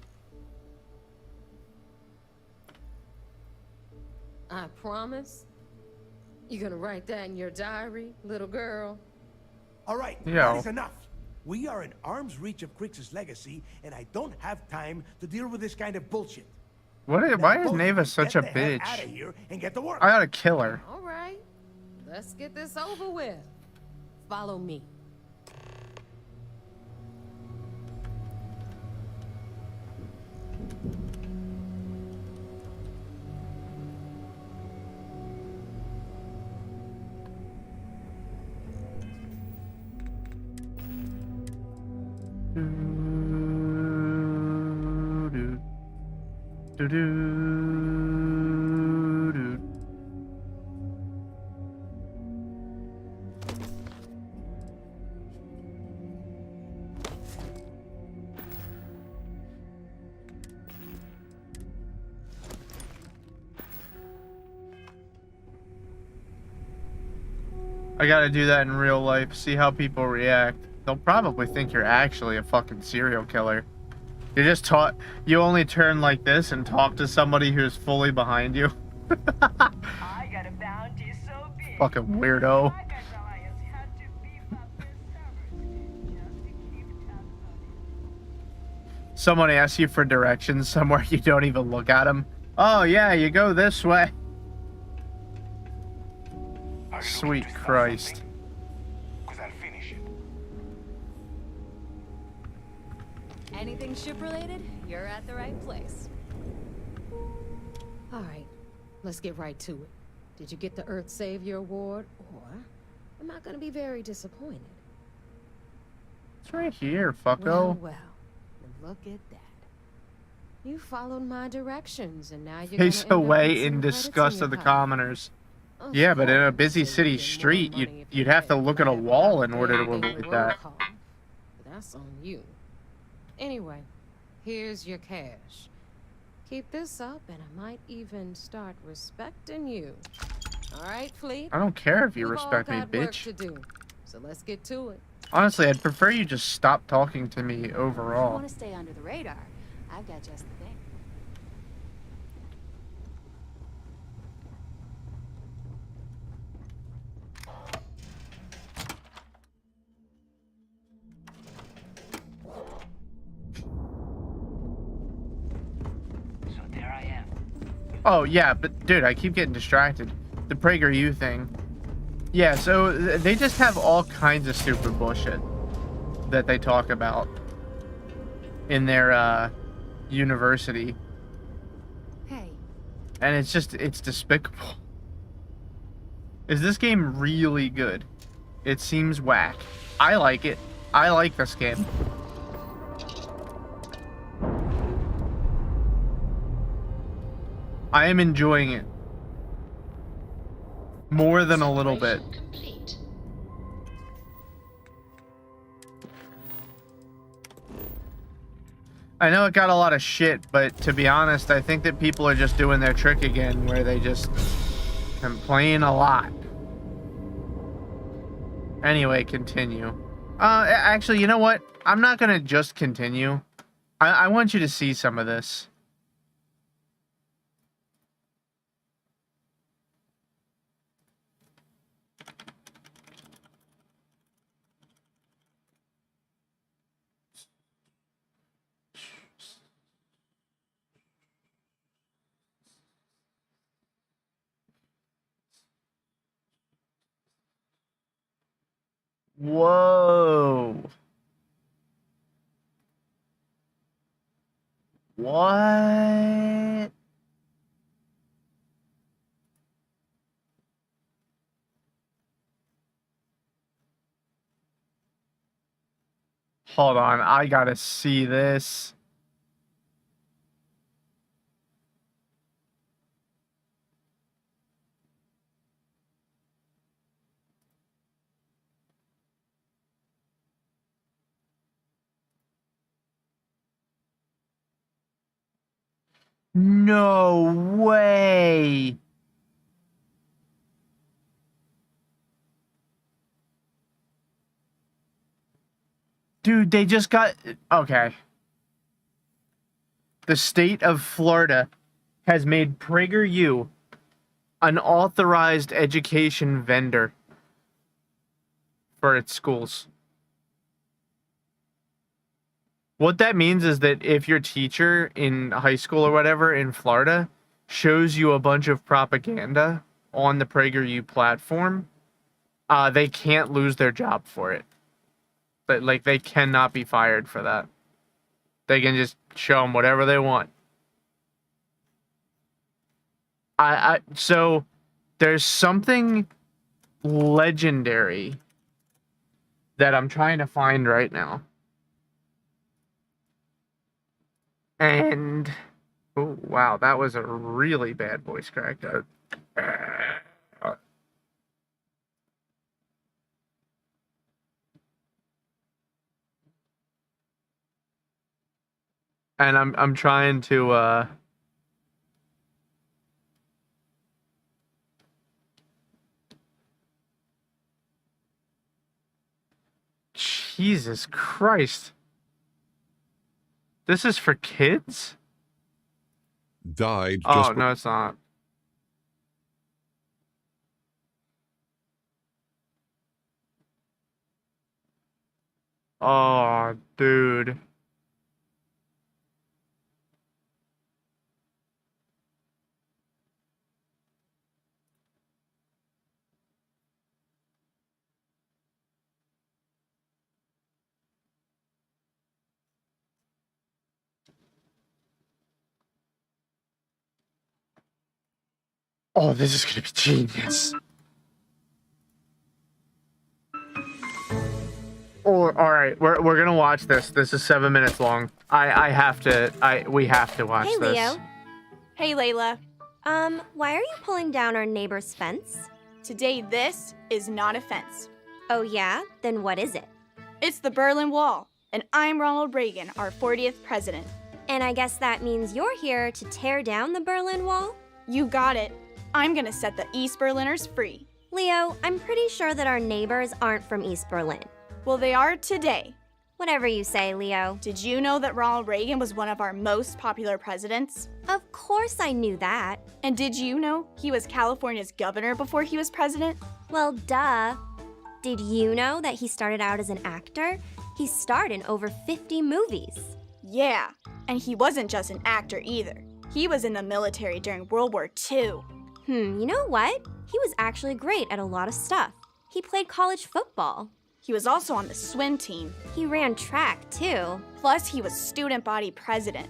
Speaker 19: I promise. You gonna write that in your diary, little girl?
Speaker 18: All right,
Speaker 1: Yo.
Speaker 18: that is enough. We are in arm's reach of Crix's legacy, and I don't have time to deal with this kind of bullshit.
Speaker 1: Why is
Speaker 18: both of
Speaker 1: Neva
Speaker 18: you
Speaker 1: such
Speaker 18: get
Speaker 1: a
Speaker 18: the hell out
Speaker 1: bitch?
Speaker 18: of here and get to work.
Speaker 1: I gotta kill her.
Speaker 19: All right, let's get this over with. Follow me.
Speaker 1: I gotta do that in real life, see how people react. They'll probably think you're actually a fucking serial killer. You just taught, you only turn like this and talk to somebody who's fully behind you.
Speaker 15: I got a bounty so big.
Speaker 1: Fucking weirdo.
Speaker 15: Alliance had to beef up their servers just to keep tabs on it.
Speaker 1: Someone asks you for directions somewhere, you don't even look at them. Oh yeah, you go this way. Sweet Christ.
Speaker 11: Because I'll finish it.
Speaker 20: Anything ship-related, you're at the right place.
Speaker 19: All right, let's get right to it. Did you get the Earth Savior Award, or am I gonna be very disappointed?
Speaker 1: It's right here, fucko.
Speaker 19: Well, and look at that. You followed my directions, and now you're
Speaker 1: Face
Speaker 19: gonna end up
Speaker 1: away
Speaker 19: with
Speaker 1: in
Speaker 19: some credits
Speaker 1: disgust
Speaker 19: your
Speaker 1: of the
Speaker 19: pocket.
Speaker 1: commoners.
Speaker 19: Of
Speaker 1: Yeah, but in a
Speaker 19: course,
Speaker 1: busy
Speaker 19: so
Speaker 1: city
Speaker 19: you'd get more
Speaker 1: street,
Speaker 19: money if
Speaker 1: you'd
Speaker 19: you
Speaker 1: have to
Speaker 19: had
Speaker 1: look at a
Speaker 19: whatever
Speaker 1: wall
Speaker 19: out
Speaker 1: in order to
Speaker 19: there in the
Speaker 1: avoid
Speaker 19: roll
Speaker 1: that.
Speaker 19: call. But that's on you. Anyway, here's your cash. Keep this up, and I might even start respecting you. All right, Fleet?
Speaker 1: I don't care if you
Speaker 19: We've
Speaker 1: respect
Speaker 19: all
Speaker 1: me,
Speaker 19: got work
Speaker 1: bitch.
Speaker 19: to do, so let's get to it.
Speaker 1: Honestly, I'd prefer you just stop talking to me
Speaker 20: If you
Speaker 1: overall.
Speaker 20: want to stay under the radar, I've got just the thing.
Speaker 5: So there I am.
Speaker 1: Oh, yeah, but dude, I keep getting distracted. The PragerU thing. Yeah, so they just have all kinds of stupid bullshit that they talk about in their university.
Speaker 20: Hey,
Speaker 1: And it's despicable. Is this game really good? It seems whack. I like it. I like this game. I am enjoying it. More than a little bit.
Speaker 2: Complete.
Speaker 1: I know it got a lot of shit, but to be honest, I think that people are just doing their trick again where they just complain a lot. Anyway, continue. Actually, you know what? I'm not gonna just continue. I want you to see some of this. Whoa. What? Hold on, I gotta see this. No way. Dude, they just got... Okay. The state of Florida has made PragerU an authorized education vendor for its schools. What that means is that if your teacher in high school or whatever in Florida shows you a bunch of propaganda on the PragerU platform, they can't lose their job for it. But, like, they cannot be fired for that. They can just show them whatever they want. So there's something legendary that I'm trying to find right now. And oh wow, that was a really bad voice crack. And I'm trying to Jesus Christ. This is for kids?
Speaker 21: Died
Speaker 1: Oh,
Speaker 21: just
Speaker 1: no, it's not. Oh, dude. Oh, this is gonna be genius. Oh, all right, we're gonna watch this. This is 7 minutes long. We have to watch
Speaker 21: Hey,
Speaker 1: this.
Speaker 21: Leo. Hey, Layla. Why are you pulling down our neighbor's fence?
Speaker 22: Today, this is not a fence.
Speaker 21: Oh, yeah? Then what is it?
Speaker 22: It's the Berlin Wall, and I'm Ronald Reagan, our 40th president.
Speaker 21: And I guess that means you're here to tear down the Berlin Wall?
Speaker 22: You got it. I'm gonna set the East Berliners free.
Speaker 21: Leo, I'm pretty sure that our neighbors aren't from East Berlin.
Speaker 22: Well, they are today.
Speaker 21: Whatever you say, Leo.
Speaker 22: Did you know that Ronald Reagan was one of our most popular presidents?
Speaker 21: Of course I knew that.
Speaker 22: And did you know he was California's governor before he was president?
Speaker 21: Well, duh. Did you know that he started out as an actor? He starred in over 50 movies.
Speaker 22: Yeah, and he wasn't just an actor either. He was in the military during World War II.
Speaker 21: You know what? He was actually great at a lot of stuff. He played college football.
Speaker 22: He was also on the swim team.
Speaker 21: He ran track, too.
Speaker 22: Plus, he was student body president.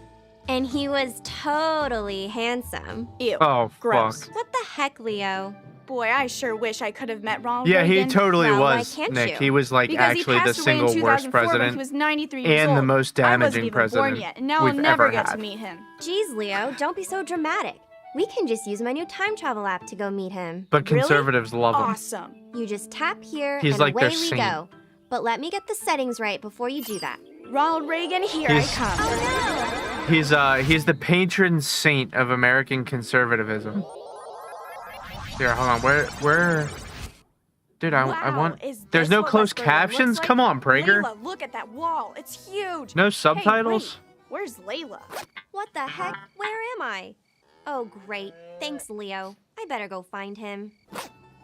Speaker 21: And he was totally handsome.
Speaker 22: Ew.
Speaker 1: Oh,
Speaker 22: gross.
Speaker 1: fuck.
Speaker 21: What the heck, Leo?
Speaker 22: Boy, I sure wish I could have met Ronald
Speaker 1: Yeah,
Speaker 22: Reagan.
Speaker 1: he totally
Speaker 21: Well, why
Speaker 1: was,
Speaker 21: can't
Speaker 1: Nick.
Speaker 21: you?
Speaker 1: He was like
Speaker 22: Because he
Speaker 1: actually the
Speaker 22: passed away in
Speaker 1: single worst
Speaker 22: 2004 when
Speaker 1: president
Speaker 22: he was 93 years
Speaker 1: and the
Speaker 22: old.
Speaker 1: most
Speaker 22: I wasn't
Speaker 1: damaging
Speaker 22: even
Speaker 1: president
Speaker 22: born yet, and now
Speaker 1: we've
Speaker 22: I'll never
Speaker 1: ever
Speaker 22: get to
Speaker 1: had.
Speaker 22: meet him.
Speaker 21: Geez, Leo, don't be so dramatic. We can just use my new time travel app to go meet him.
Speaker 1: But conservatives love him.
Speaker 22: Awesome.
Speaker 21: You just tap here
Speaker 1: He's
Speaker 21: and
Speaker 1: like
Speaker 21: away
Speaker 1: their
Speaker 21: we
Speaker 1: saint.
Speaker 21: go. But let me get the settings right before you do that.
Speaker 22: Ronald Reagan, here
Speaker 1: He's-
Speaker 22: I come.
Speaker 1: He's the patron saint of American conservatism. Here, hold on. Where? Dude, I want. There's no closed captions. Come on, Prager.
Speaker 22: Layla, look at that wall. It's huge.
Speaker 1: No
Speaker 22: Hey,
Speaker 1: subtitles?
Speaker 22: wait. Where's Layla?
Speaker 21: What the heck? Where am I? Oh, great. Thanks, Leo. I better go find him.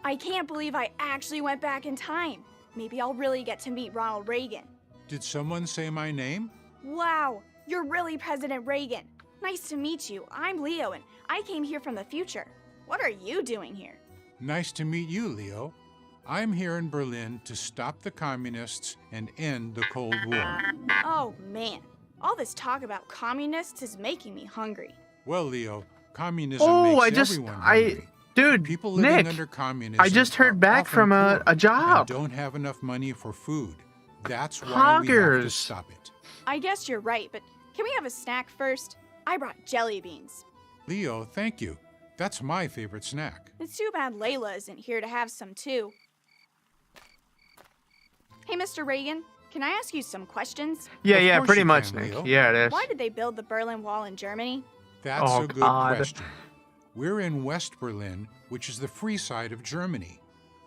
Speaker 22: I can't believe I actually went back in time. Maybe I'll really get to meet Ronald Reagan.
Speaker 23: Did someone say my name?
Speaker 22: Wow, you're really President Reagan. Nice to meet you. I'm Leo, and I came here from the future. What are you doing here?
Speaker 23: Nice to meet you, Leo. I'm here in Berlin to stop the communists and end the Cold War.
Speaker 22: Oh, man. All this talk about communists is making me hungry.
Speaker 23: Well, Leo, communism
Speaker 1: Oh,
Speaker 23: makes everyone hungry.
Speaker 1: Dude,
Speaker 23: People living
Speaker 1: Nick,
Speaker 23: under communism
Speaker 1: I just heard
Speaker 23: are
Speaker 1: back
Speaker 23: often
Speaker 1: from
Speaker 23: poor
Speaker 1: a job.
Speaker 23: and don't have enough money for food. That's why we have to
Speaker 1: Poggers.
Speaker 23: stop it.
Speaker 22: I guess you're right, but can we have a snack first? I brought jelly beans.
Speaker 23: Leo, thank you. That's my favorite snack.
Speaker 22: It's too bad Layla isn't here to have some too. Hey, Mr. Reagan, can I ask you some questions?
Speaker 1: Yeah,
Speaker 23: course
Speaker 1: pretty
Speaker 23: you
Speaker 1: much,
Speaker 23: can,
Speaker 1: Nick.
Speaker 23: Leo.
Speaker 1: Yeah, it is.
Speaker 22: Why did they build the Berlin Wall in Germany?
Speaker 23: That's
Speaker 1: Oh,
Speaker 23: a good
Speaker 1: God.
Speaker 23: question. We're in West Berlin, which is the free side of Germany.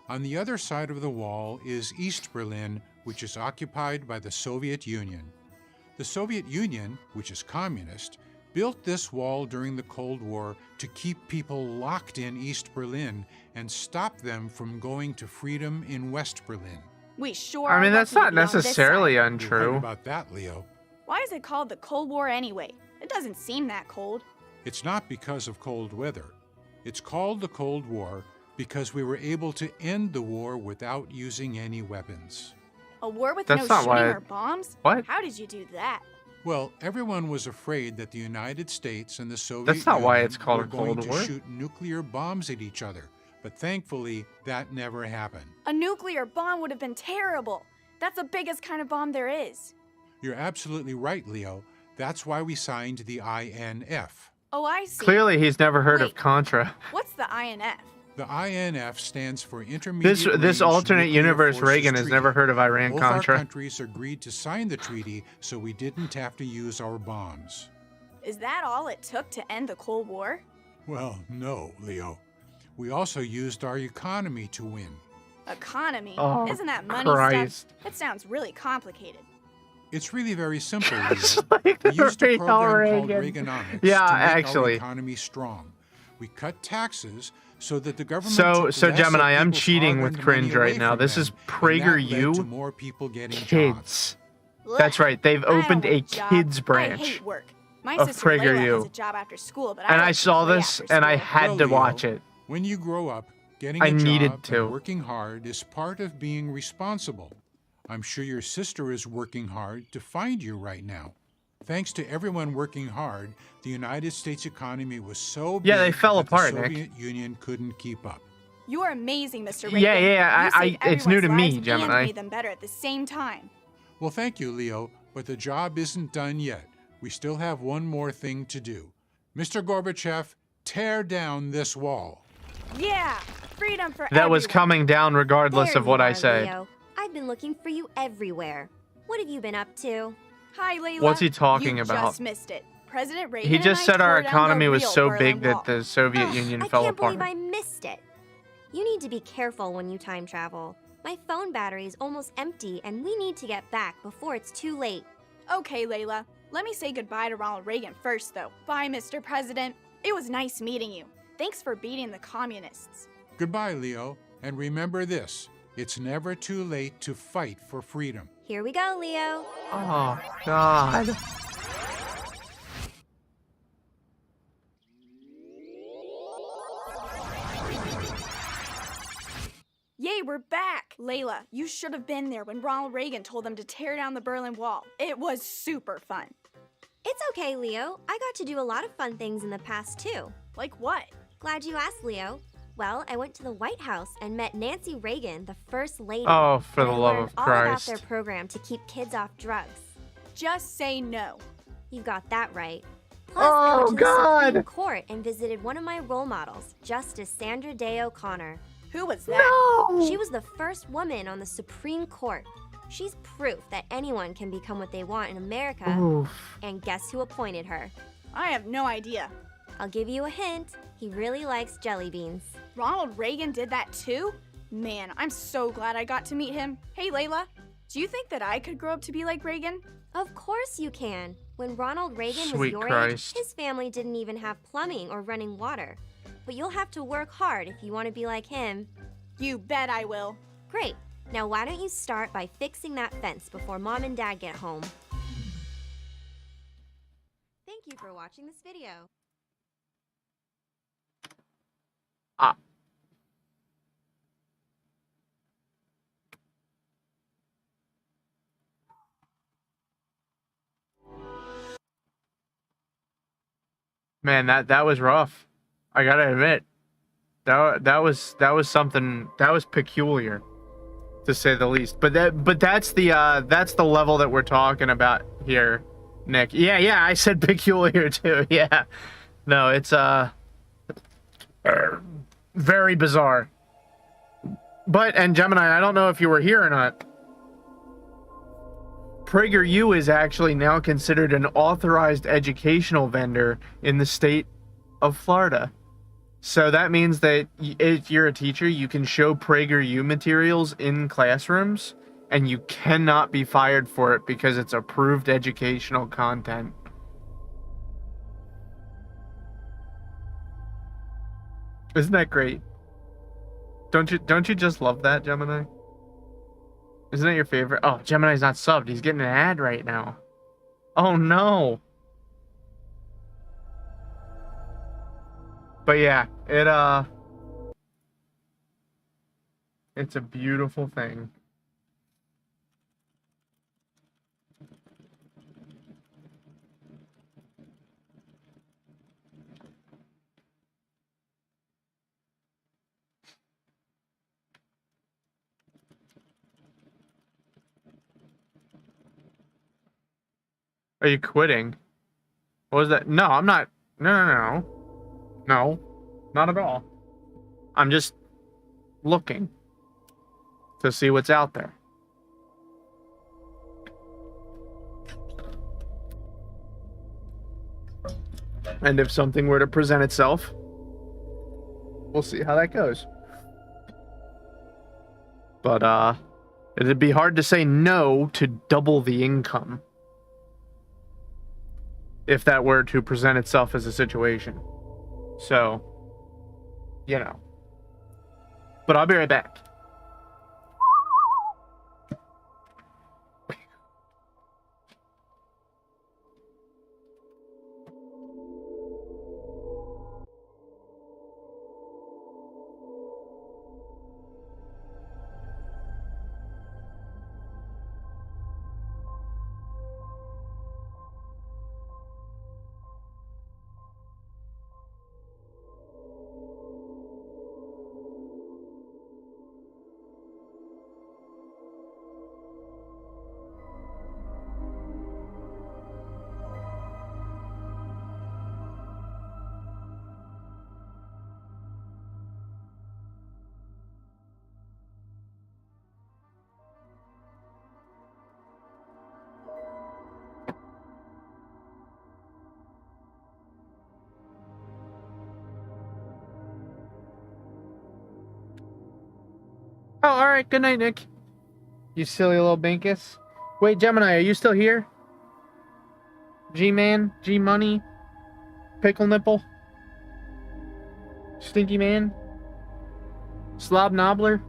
Speaker 23: On the other side of the wall is East Berlin, which is occupied by the Soviet Union. The Soviet Union, which is communist, built this wall during the Cold War to keep people locked in East Berlin and stop them from going to freedom in West Berlin.
Speaker 22: We sure
Speaker 1: I mean,
Speaker 22: are
Speaker 1: that's
Speaker 22: lucky to
Speaker 1: not
Speaker 22: be on this
Speaker 1: necessarily
Speaker 22: side.
Speaker 23: You're
Speaker 1: untrue.
Speaker 23: right about that, Leo.
Speaker 22: Why is it called the Cold War anyway? It doesn't seem that cold.
Speaker 23: It's not because of cold weather. It's called the Cold War because we were able to end the war without using any weapons.
Speaker 22: A war with
Speaker 1: That's
Speaker 22: no
Speaker 1: not
Speaker 22: shooting
Speaker 1: why
Speaker 22: or bombs?
Speaker 1: What?
Speaker 22: How did you do that?
Speaker 23: Well, everyone was afraid that the United States and the Soviet
Speaker 1: That's not why
Speaker 23: Union
Speaker 1: it's called
Speaker 23: were
Speaker 1: a Cold
Speaker 23: going
Speaker 1: War.
Speaker 23: to shoot nuclear bombs at each other. But thankfully, that never happened.
Speaker 22: A nuclear bomb would have been terrible. That's the biggest kind of bomb there is.
Speaker 23: You're absolutely right, Leo. That's why we signed the INF.
Speaker 22: Oh, I see.
Speaker 1: Clearly, he's never heard of Contra.
Speaker 22: What's the INF?
Speaker 23: The INF stands for Intermediate
Speaker 1: This
Speaker 23: Range
Speaker 1: alternate
Speaker 23: Nuclear
Speaker 1: universe
Speaker 23: Forces
Speaker 1: Reagan has
Speaker 23: Treaty.
Speaker 1: never heard of Iran
Speaker 23: Both
Speaker 1: Contra.
Speaker 23: our countries agreed to sign the treaty so we didn't have to use our bombs.
Speaker 22: Is that all it took to end the Cold War?
Speaker 23: Well, no, Leo. We also used our economy to win.
Speaker 22: Economy?
Speaker 1: Oh,
Speaker 22: Isn't that money
Speaker 1: Christ.
Speaker 22: stuff? That sounds really complicated.
Speaker 23: It's really very simple, Leo.
Speaker 1: like
Speaker 23: We used a
Speaker 1: Reagan.
Speaker 23: program called Reaganomics
Speaker 1: Yeah,
Speaker 23: to make
Speaker 1: actually.
Speaker 23: our economy strong. We cut taxes so that the government
Speaker 1: So
Speaker 23: took less
Speaker 1: Gemini,
Speaker 23: of
Speaker 1: I'm
Speaker 23: people's
Speaker 1: cheating with
Speaker 23: hard-earned
Speaker 1: cringe
Speaker 23: money
Speaker 1: right
Speaker 23: away
Speaker 1: now.
Speaker 23: from
Speaker 1: This
Speaker 23: them,
Speaker 1: is
Speaker 23: and that led
Speaker 1: PragerU
Speaker 23: to more people getting jobs.
Speaker 1: Kids. That's right. They've
Speaker 22: I don't
Speaker 1: opened a
Speaker 22: want job.
Speaker 1: kids
Speaker 22: I
Speaker 1: branch
Speaker 22: hate work. My
Speaker 1: of
Speaker 22: sister Layla
Speaker 1: PragerU.
Speaker 22: has a job after school, but
Speaker 1: And
Speaker 22: I
Speaker 1: I
Speaker 22: like to
Speaker 1: saw
Speaker 22: play
Speaker 1: this
Speaker 22: after
Speaker 1: and I
Speaker 22: school.
Speaker 1: had
Speaker 23: Well,
Speaker 1: to
Speaker 23: Leo,
Speaker 1: watch it.
Speaker 23: When you grow up, getting
Speaker 1: I
Speaker 23: a
Speaker 1: needed
Speaker 23: job
Speaker 1: to.
Speaker 23: and working hard is part of being responsible. I'm sure your sister is working hard to find you right now. Thanks to everyone working hard, the United States economy was so big
Speaker 1: Yeah, they fell
Speaker 23: that
Speaker 1: apart,
Speaker 23: the
Speaker 1: Nick.
Speaker 23: Soviet Union couldn't keep up.
Speaker 22: You are amazing, Mr. Reagan.
Speaker 1: Yeah, yeah,
Speaker 22: You saved
Speaker 1: it's new to
Speaker 22: everyone's
Speaker 1: me,
Speaker 22: lives
Speaker 1: Gemini.
Speaker 22: And made them better at the same time.
Speaker 23: Well, thank you, Leo, but the job isn't done yet. We still have one more thing to do. Mr. Gorbachev, tear down this wall.
Speaker 22: Yeah, freedom for
Speaker 1: That was
Speaker 22: everyone.
Speaker 1: coming down regardless
Speaker 21: There
Speaker 1: of what
Speaker 21: you
Speaker 1: I
Speaker 21: are,
Speaker 1: said.
Speaker 21: Leo. I've been looking for you everywhere. What have you been up to?
Speaker 22: Hi, Layla.
Speaker 1: What's he talking
Speaker 22: you
Speaker 1: about?
Speaker 22: Just missed it. President Reagan
Speaker 1: He just
Speaker 22: and I
Speaker 1: said our
Speaker 22: tore down
Speaker 1: economy
Speaker 22: the
Speaker 1: was
Speaker 22: real
Speaker 1: so
Speaker 22: Berlin
Speaker 1: big
Speaker 22: Wall.
Speaker 1: that the Soviet Union
Speaker 21: I
Speaker 1: fell
Speaker 21: can't
Speaker 1: apart.
Speaker 21: believe I missed it. You need to be careful when you time travel. My phone battery is almost empty, and we need to get back before it's too late.
Speaker 22: Okay, Layla. Let me say goodbye to Ronald Reagan first, though. Bye, Mr. President. It was nice meeting you. Thanks for beating the communists.
Speaker 23: Goodbye, Leo, and remember this. It's never too late to fight for freedom.
Speaker 21: Here we go, Leo.
Speaker 1: Oh, God.
Speaker 22: Yay, we're back! Layla, you should have been there when Ronald Reagan told them to tear down the Berlin Wall. It was super fun.
Speaker 21: It's okay, Leo. I got to do a lot of fun things in the past, too.
Speaker 22: Like what?
Speaker 21: Glad you asked, Leo. Well, I went to the White House and met Nancy Reagan, the First Lady.
Speaker 1: Oh, for
Speaker 21: and
Speaker 1: the
Speaker 21: I
Speaker 1: love
Speaker 21: learned
Speaker 1: of
Speaker 21: all about
Speaker 1: Christ.
Speaker 21: their program to keep kids off drugs.
Speaker 22: Just say no.
Speaker 21: You got that right. Plus,
Speaker 1: Oh,
Speaker 21: I went to
Speaker 1: God.
Speaker 21: the Supreme Court and visited one of my role models, Justice Sandra Day O'Connor.
Speaker 22: Who was that?
Speaker 1: No!
Speaker 21: She was the first woman on the Supreme Court. She's proof that anyone can become what they want in America.
Speaker 1: Oof.
Speaker 21: And guess who appointed her?
Speaker 22: I have no idea.
Speaker 21: I'll give you a hint. He really likes jelly beans.
Speaker 22: Ronald Reagan did that too? Man, I'm so glad I got to meet him. Hey, Layla, do you think that I could grow up to be like Reagan?
Speaker 21: Of course you can. When Ronald Reagan was
Speaker 1: Sweet
Speaker 21: your
Speaker 1: Christ.
Speaker 21: age, his family didn't even have plumbing or running water. But you'll have to work hard if you want to be like him.
Speaker 22: You bet I will.
Speaker 21: Great. Now why don't you start by fixing that fence before Mom and Dad get home? Thank you for watching this video.
Speaker 1: Ah. Man, that was rough. I gotta admit, that was something that was peculiar, to say the least. But that's the level that we're talking about here, Nick. Yeah, I said peculiar too. Yeah, no, it's very bizarre. And Gemini, I don't know if you were here or not. PragerU is actually now considered an authorized educational vendor in the state of Florida. So that means that if you're a teacher, you can show PragerU materials in classrooms, and you cannot be fired for it because it's approved educational content. Isn't that great? Don't you just love that, Gemini? Isn't that your favorite? Oh, Gemini's not subbed. He's getting an ad right now. Oh no. But yeah, it's a beautiful thing. Are you quitting? What was that? No, I'm not. No. No, not at all. I'm just looking to see what's out there. And if something were to present itself, we'll see how that goes. But, it'd be hard to say no to double the income if that were to present itself as a situation. So, you know. But I'll be right back. Oh, all right. Good night, Nick. You silly little Binkus. Wait, Gemini, are you still here? G-Man? G-Money? Pickle Nipple? Stinky Man? Slob Nobbler?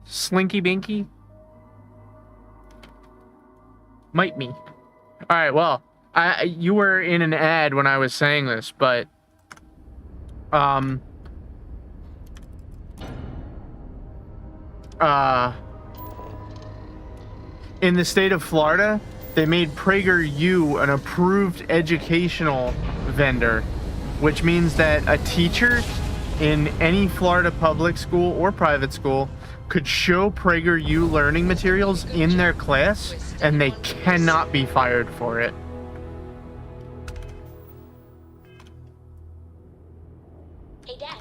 Speaker 1: Slinky Binky? Might me. Alright, well, you were in an ad when I was saying this, but... in the state of Florida, they made PragerU an approved educational vendor, which means that a teacher in any Florida public school or private school could show PragerU learning materials in their class, and they cannot be fired for it.
Speaker 2: Hey, Dad.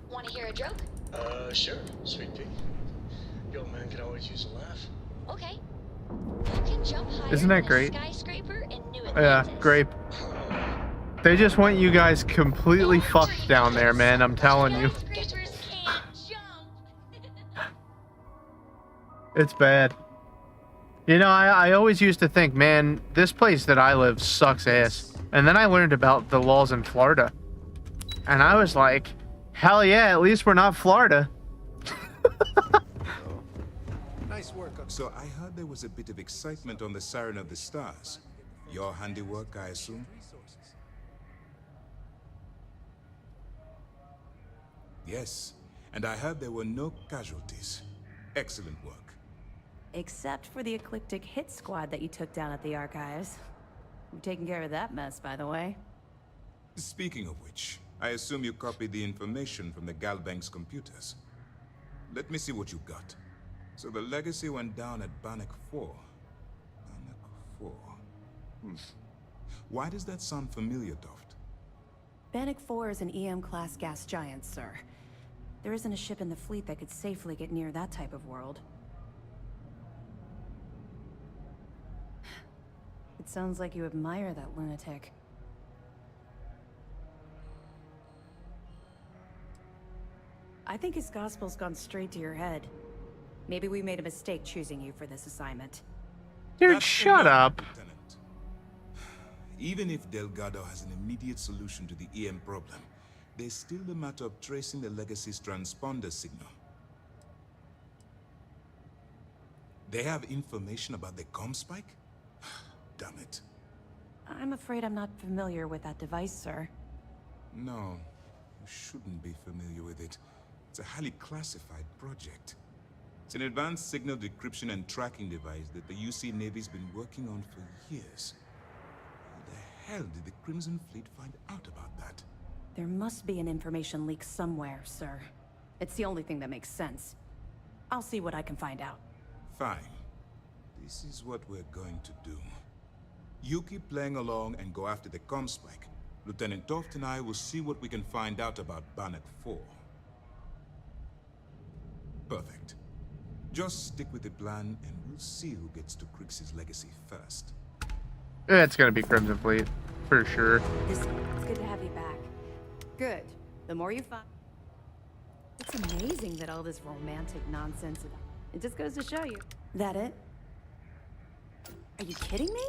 Speaker 2: Want to hear a joke?
Speaker 6: Sure, sweet pea. The old man can always use a laugh.
Speaker 2: Okay. You can jump higher
Speaker 1: Isn't that
Speaker 2: than
Speaker 1: great?
Speaker 2: a skyscraper in New
Speaker 1: Yeah,
Speaker 2: Atlantis.
Speaker 1: grape. They just want you guys completely fucked down there, man. I'm telling you. It's bad. You know, I always used to think, man, this place that I live sucks ass. And then I learned about the laws in Florida. And I was like, hell yeah, at least we're not Florida.
Speaker 8: Nice work. So I heard there was a bit of excitement on the Siren of the Stars. Your handiwork, I assume? Yes, and I heard there were no casualties. Excellent work.
Speaker 9: Except for the eclectic hit squad that you took down at the archives. You've taken care of that mess, by the way.
Speaker 8: Speaking of which, I assume you copied the information from the Galbank's computers. Let me see what you got. So the legacy went down at Bannock 4. Bannock 4. Why does that sound familiar, Toft?
Speaker 9: Bannock 4 is an EM-class gas giant, sir. There isn't a ship in the fleet that could safely get near that type of world. It sounds like you admire that lunatic. I think his gospel's gone straight to your head. Maybe we made a mistake choosing you for this assignment.
Speaker 1: Dude, shut up.
Speaker 8: Even if Delgado has an immediate solution to the EM problem, there's still the matter of tracing the legacy's transponder signal. They have information about the comm spike? Damn it.
Speaker 9: I'm afraid I'm not familiar with that device, sir.
Speaker 8: No, you shouldn't be familiar with it. It's a highly classified project. It's an advanced signal decryption and tracking device that the UC Navy's been working on for years. How the hell did the Crimson Fleet find out about that?
Speaker 9: There must be an information leak somewhere, sir. It's the only thing that makes sense. I'll see what I can find out.
Speaker 8: Fine. This is what we're going to do. You keep playing along and go after the comm spike. Lieutenant Toft and I will see what we can find out about Bannock 4. Perfect. Just stick with the plan and we'll see who gets to Crix's legacy first.
Speaker 1: It's gonna be Crimson Fleet, for sure.
Speaker 9: It's good to have you back. Good. The more you find... It's amazing that all this romantic nonsense... It just goes to show you. That it? Are you kidding me?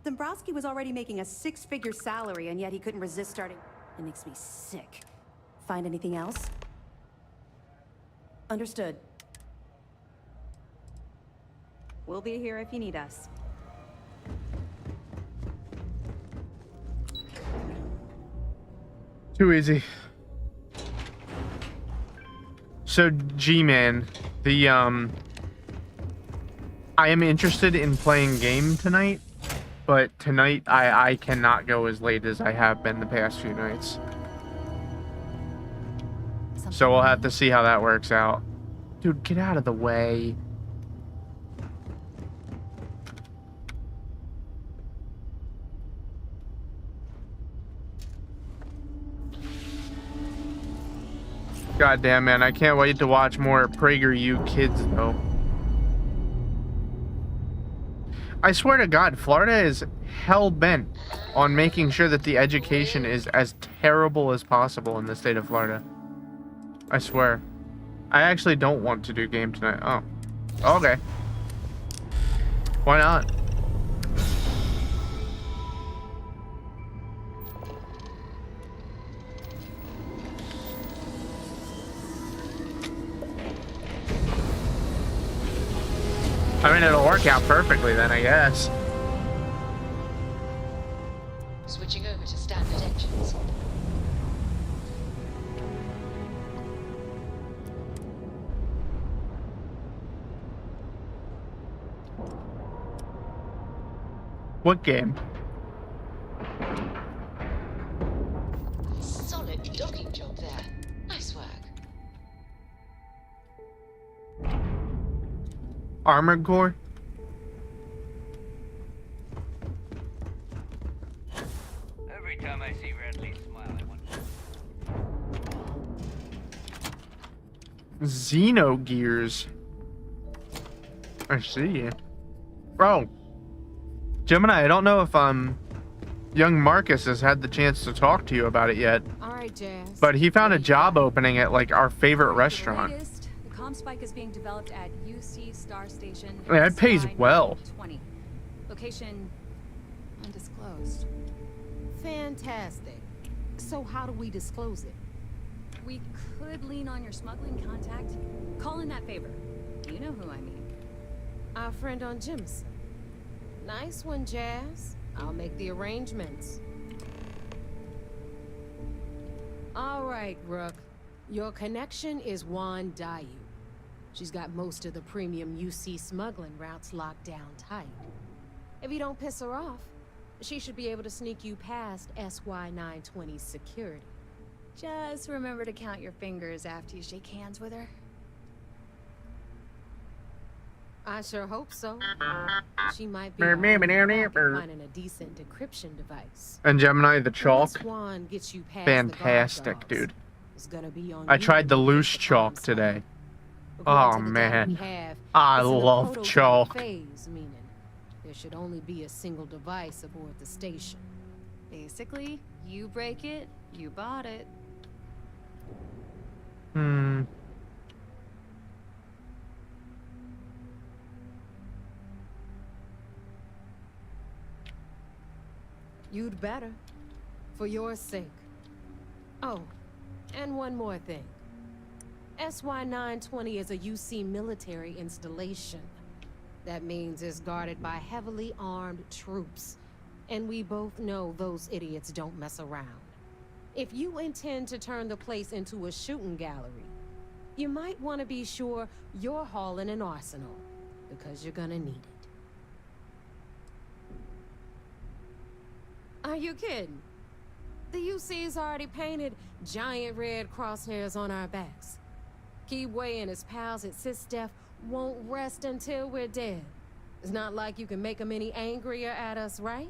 Speaker 9: Dombrowski was already making a 6-figure salary, and yet he couldn't resist starting... It makes me sick. Find anything else? Understood. We'll be here if you need us.
Speaker 1: Too easy. So, G-Man, I am interested in playing game tonight, but tonight I cannot go as late as I have been the past few nights. So we'll have to see how that works out. Dude, get out of the way. Goddamn, man, I can't wait to watch more PragerU kids, though. I swear to God, Florida is hell-bent on making sure that the education is as terrible as possible in the state of Florida. I swear. I actually don't want to do game tonight. Oh. Okay. Why not? I mean, it'll work out perfectly then, I guess.
Speaker 20: Switching over to standard engines.
Speaker 1: What game?
Speaker 20: Solid docking job there. Nice work.
Speaker 1: Armored Core?
Speaker 13: Every time I see Radley smile, I want.
Speaker 1: Xenogears. I see. Bro. Gemini, I don't know if young Marcus has had the chance to talk to you about it yet.
Speaker 9: All right, Jazz.
Speaker 1: But he found a job opening at like our favorite restaurant.
Speaker 20: The ComSpike is being developed at UC Star Station.
Speaker 1: Yeah, it pays well.
Speaker 20: 20. Location undisclosed.
Speaker 19: Fantastic. So how do we disclose it?
Speaker 20: We could lean on your smuggling contact. Call in that favor. You know who I mean.
Speaker 19: Our friend on Jimson. Nice one, Jazz. I'll make the arrangements. All right, Rook. Your connection is Juan Dayu. She's got most of the premium UC smuggling routes locked down tight. If you don't piss her off, she should be able to sneak you past SY-920's security.
Speaker 20: Just remember to count your fingers after you shake hands with her.
Speaker 19: I sure hope so. She might be finding a decent decryption device.
Speaker 1: And Gemini, the chalk.
Speaker 19: Juan gets you past
Speaker 1: Fantastic,
Speaker 19: the guard
Speaker 1: dude.
Speaker 19: It's gonna be on
Speaker 1: I
Speaker 19: you
Speaker 1: tried the
Speaker 19: to
Speaker 1: loose
Speaker 19: get the
Speaker 1: chalk
Speaker 19: comms
Speaker 1: today.
Speaker 19: According
Speaker 1: Oh
Speaker 19: to the data we
Speaker 1: man.
Speaker 19: have,
Speaker 1: I
Speaker 19: it's in the
Speaker 1: love
Speaker 19: prototype
Speaker 1: chalk.
Speaker 19: phase, meaning there should only be a single device aboard the station.
Speaker 20: Basically, you break it, you bought it.
Speaker 1: Hmm.
Speaker 19: You'd better. For your sake. Oh, and one more thing. SY-920 is a UC military installation. That means it's guarded by heavily armed troops. And we both know those idiots don't mess around. If you intend to turn the place into a shooting gallery, you might want to be sure you're hauling an arsenal, because you're gonna need it. Are you kidding? The UC's already painted giant red crosshairs on our backs. Keyway and his pals at SysDef won't rest until we're dead. It's not like you can make them any angrier at us, right?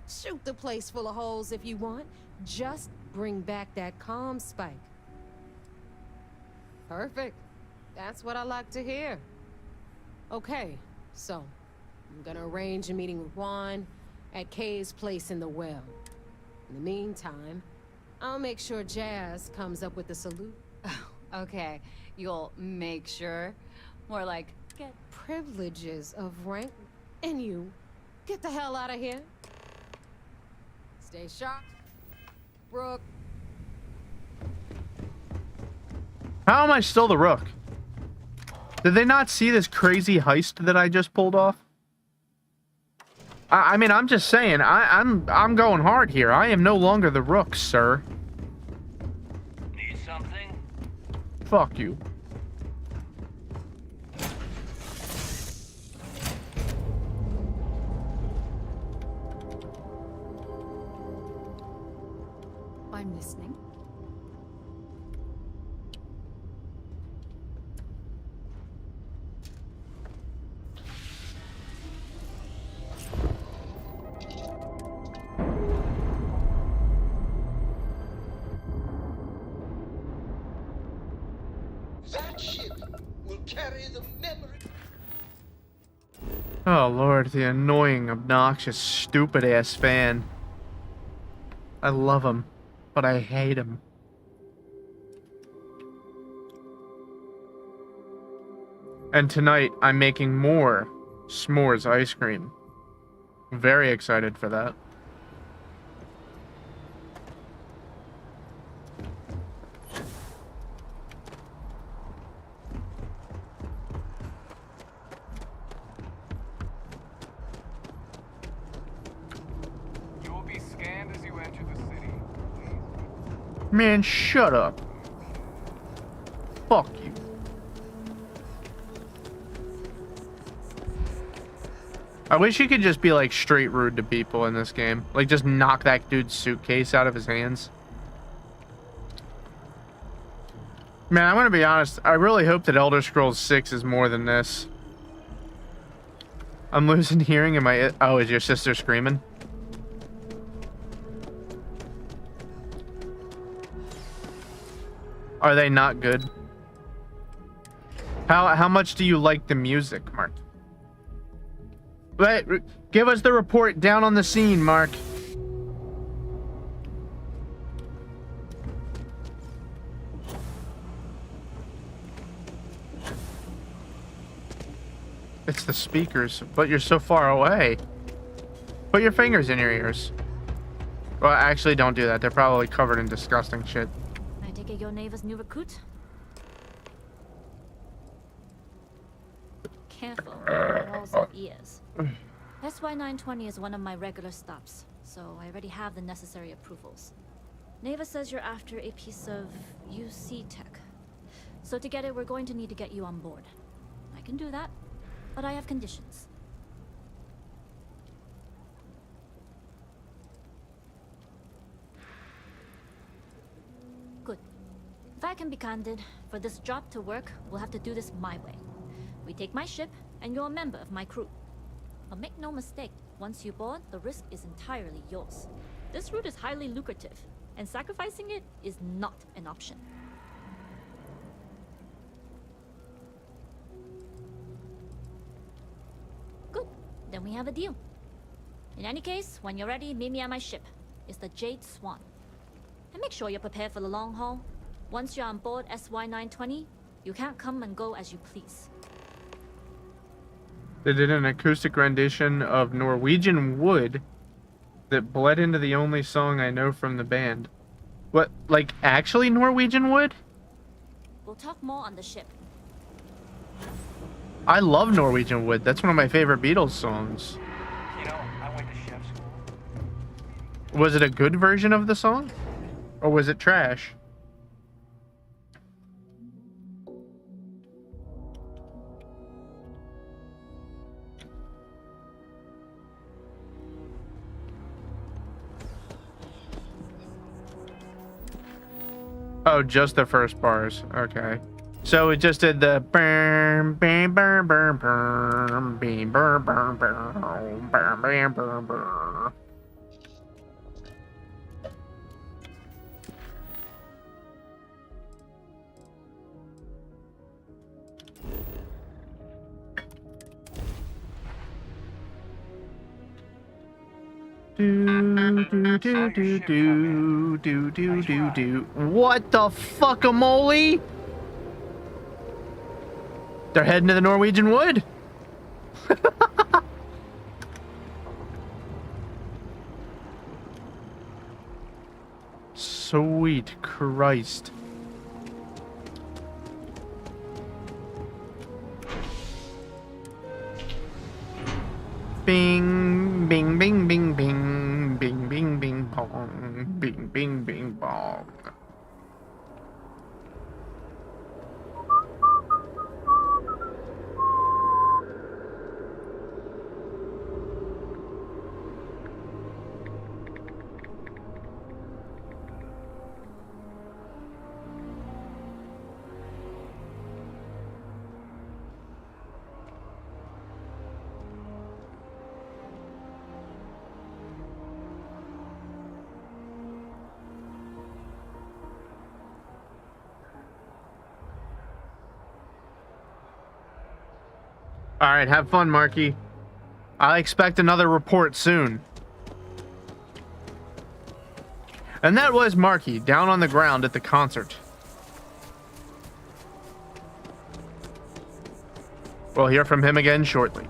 Speaker 19: Shoot the place full of holes if you want. Just bring back that ComSpike. Perfect. That's what I like to hear. Okay, so I'm gonna arrange a meeting with Juan at Kay's place in the well. In the meantime, I'll make sure Jazz comes up with the salute.
Speaker 20: Okay, you'll make sure. More like, get
Speaker 19: privileges of rank. And you, get the hell out of here. Stay sharp, Brooke.
Speaker 1: How am I still the Rook? Did they not see this crazy heist that I just pulled off? I mean, I'm just saying, I'm going hard here. I am no longer the Rook, sir.
Speaker 13: Need something?
Speaker 1: Fuck you.
Speaker 20: I'm listening.
Speaker 4: That ship will carry the memory.
Speaker 1: Oh lord, the annoying, obnoxious, stupid-ass fan. I love him, but I hate him. And tonight, I'm making more s'mores ice cream. Very excited for that.
Speaker 13: You will be scanned as you enter the city.
Speaker 1: Man, shut up. Fuck you. I wish you could just be like straight rude to people in this game. Like just knock that dude's suitcase out of his hands. Man, I'm gonna be honest. I really hope that Elder Scrolls 6 is more than this. I'm losing hearing in my... Oh, is your sister screaming? Are they not good? How much do you like the music, Mark? Wait, give us the report down on the scene, Mark. It's the speakers, but you're so far away. Put your fingers in your ears. Well, actually, don't do that. They're probably covered in disgusting shit.
Speaker 20: I take it your neighbor's new recruit? Careful, walls and ears. SY-920 is one of my regular stops, so I already have the necessary approvals. Neva says you're after a piece of UC tech. So to get it, we're going to need to get you on board. I can do that, but I have conditions. Good. If I can be candid, for this job to work, we'll have to do this my way. We take my ship, and you're a member of my crew. But make no mistake, once you board, the risk is entirely yours. This route is highly lucrative, and sacrificing it is not an option. Good. Then we have a deal. In any case, when you're ready, meet me at my ship. It's the Jade Swan. And make sure you're prepared for the long haul. Once you're on board SY-920, you can't come and go as you please.
Speaker 1: They did an acoustic rendition of Norwegian Wood that bled into the only song I know from the band. What, like actually Norwegian Wood?
Speaker 20: We'll talk more on the ship.
Speaker 1: I love Norwegian Wood. That's one of my favorite Beatles songs.
Speaker 13: You know, I went to chef school.
Speaker 1: Was it a good version of the song? Or was it trash? Oh, just the first bars. Okay. So it just did the bam bam bam bam bam bam bam bam bam bam bam bam. Do do do do do do do do do. What the fuck-a-mole? They're heading to the Norwegian Wood. Sweet Christ. Bing, bing, bing, bing, bing, bing, bing, bing, bong, bing, bing, bing, bong. All right, have fun, Marky. I expect another report soon. And that was Marky, down on the ground at the concert. We'll hear from him again shortly.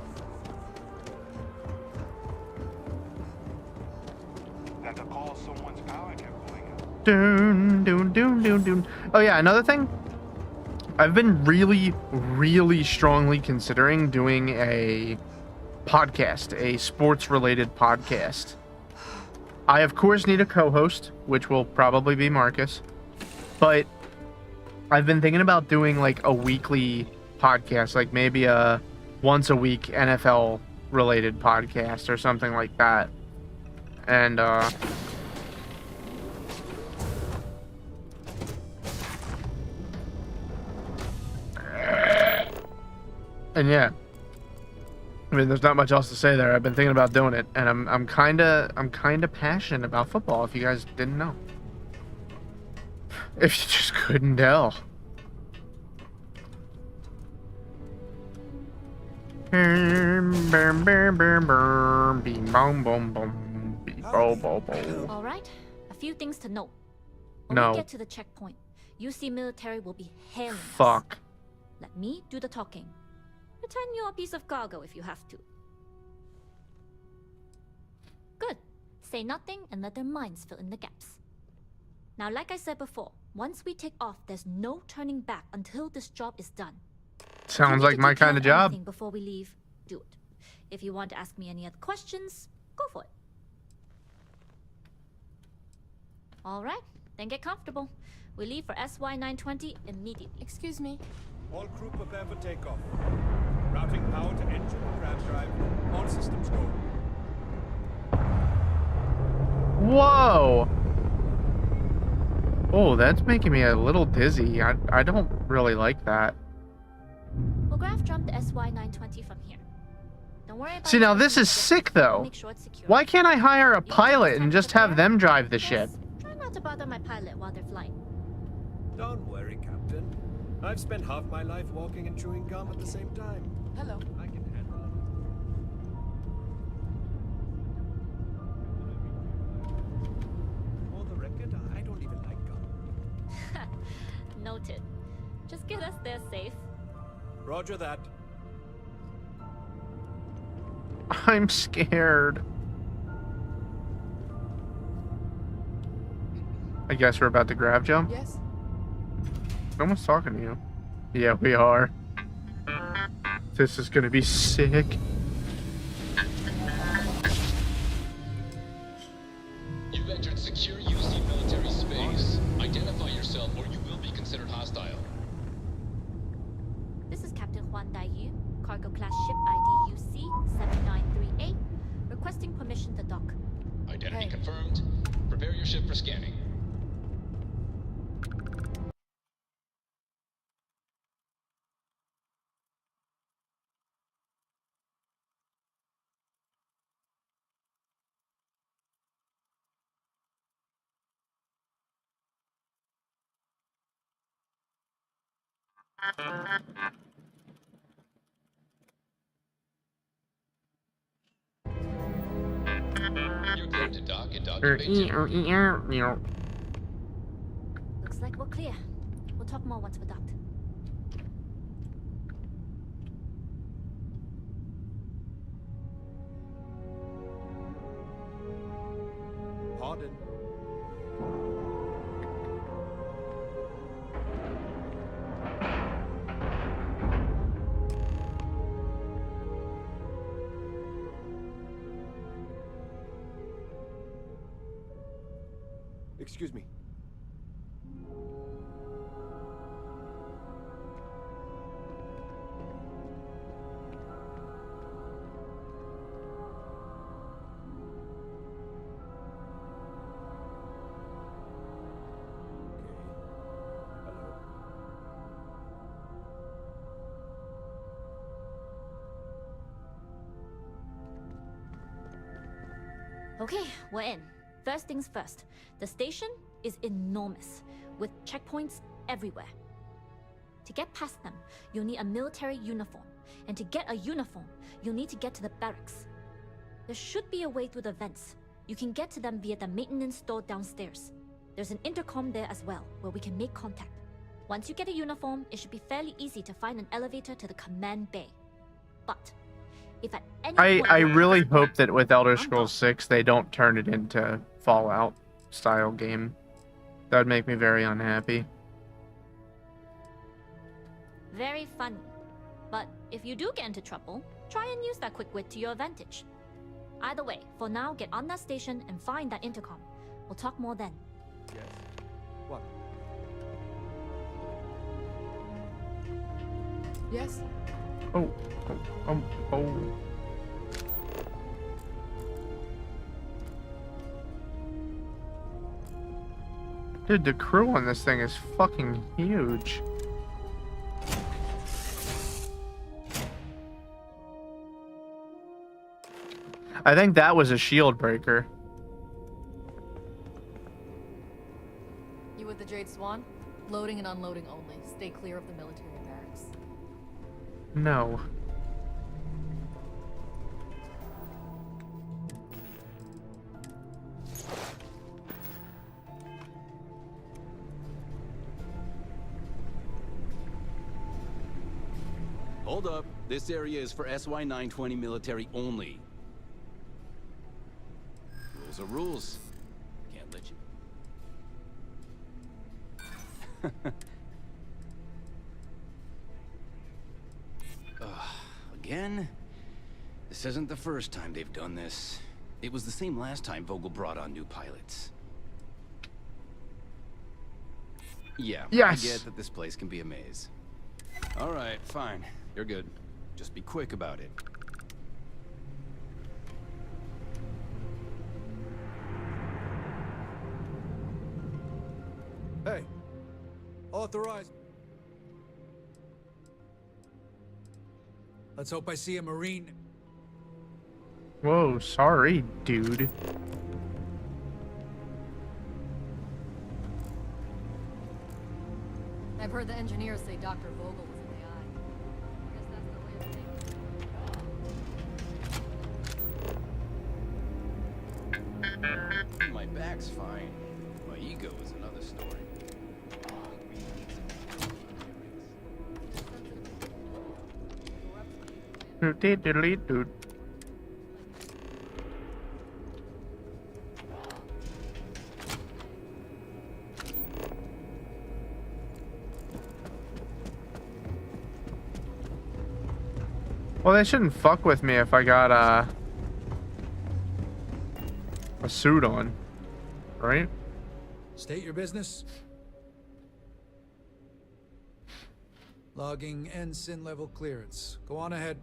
Speaker 13: That's a call someone's power kept going up.
Speaker 1: Dun, dun, dun, dun, dun. Oh yeah, another thing. I've been really strongly considering doing a podcast, a sports-related podcast. I, of course, need a co-host, which will probably be Marcus. But I've been thinking about doing, like, a weekly podcast, like maybe a once-a-week NFL-related podcast or something like that. And, yeah, I mean, there's not much else to say there. I've been thinking about doing it, and I'm kind of passionate about football. If you guys didn't know, if you just couldn't tell.
Speaker 20: All right, a few things to note. When
Speaker 1: No.
Speaker 20: we get to the checkpoint, UC military will be hailing us.
Speaker 1: Fuck.
Speaker 20: Let me do the talking. Pretend you're a piece of cargo if you have to. Good. Say nothing and let their minds fill in the gaps. Now, like I said before, once we take off, there's no turning back until this job is done.
Speaker 1: Sounds like my kind of job.
Speaker 20: Before we leave, do it. If you want to ask me any other questions, go for it. All right, then get comfortable. We leave for SY-920 immediately.
Speaker 7: Excuse me.
Speaker 3: All crew prepare for takeoff. Routing power to engine and crab drive. All systems go.
Speaker 1: Whoa! Oh, that's making me a little dizzy. I don't really like that.
Speaker 20: We'll graph jump the SY-920 from here. Don't worry about
Speaker 1: See, now this is sick, though. Why can't I hire a pilot and just have them drive the ship?
Speaker 20: Try not to bother my pilot while they're flying.
Speaker 3: Don't worry, Captain. I've spent half my life walking and chewing gum at the same time.
Speaker 7: Hello.
Speaker 3: I can handle it. For the record, I don't even like gum.
Speaker 20: Noted. Just get us there safe.
Speaker 3: Roger that.
Speaker 1: I'm scared. I guess we're about to grab jump?
Speaker 7: Yes.
Speaker 1: Someone's talking to you. Yeah, we are. This is gonna be sick.
Speaker 10: You've entered secure UC military space. Identify yourself or you will be considered hostile.
Speaker 20: This is Captain Huan Daiyu, cargo class ship ID UC-7938, requesting permission to dock.
Speaker 10: Identity confirmed. Prepare your ship for scanning. You're clear to dock at dock bay 2.
Speaker 20: Looks like we're clear. We'll talk more once we're docked.
Speaker 3: Pardon.
Speaker 12: Excuse me.
Speaker 20: Okay, we're in. First things first, the station is enormous, with checkpoints everywhere. To get past them, you'll need a military uniform, and to get a uniform, you'll need to get to the barracks. There should be a way through the vents. You can get to them via the maintenance store downstairs. There's an intercom there as well, where we can make contact. Once you get a uniform, it should be fairly easy to find an elevator to the command bay. But if at any point
Speaker 1: I really hope that with Elder Scrolls 6 they don't turn it into Fallout style game. That would make me very unhappy.
Speaker 20: Very funny. But if you do get into trouble, try and use that quick wit to your advantage. Either way, for now, get on that station and find that intercom. We'll talk more then.
Speaker 16: Yes. What?
Speaker 9: Yes?
Speaker 1: Oh. Dude, the crew on this thing is fucking huge. I think that was a shield breaker.
Speaker 7: You with the Jade Swan? Loading and unloading only. Stay clear of the military barracks.
Speaker 1: No.
Speaker 12: Hold up. This area is for SY-920 military only. Rules are rules. Can't let you. Again? This isn't the first time they've done this. It was the same last time Vogel brought on new pilots. Yeah,
Speaker 1: yes.
Speaker 12: I get that this place can be a maze. All right, fine. You're good. Just be quick about it.
Speaker 16: Hey, authorized. Let's hope I see a Marine.
Speaker 1: Whoa, sorry, dude.
Speaker 7: I've heard the engineers say Dr. Vogel was in the eye. I guess that's the way of thinking.
Speaker 12: My back's fine. My ego is another story.
Speaker 1: Dude. Well, they shouldn't fuck with me if I got a suit on, right?
Speaker 16: State your business. Logging ensign level clearance. Go on ahead.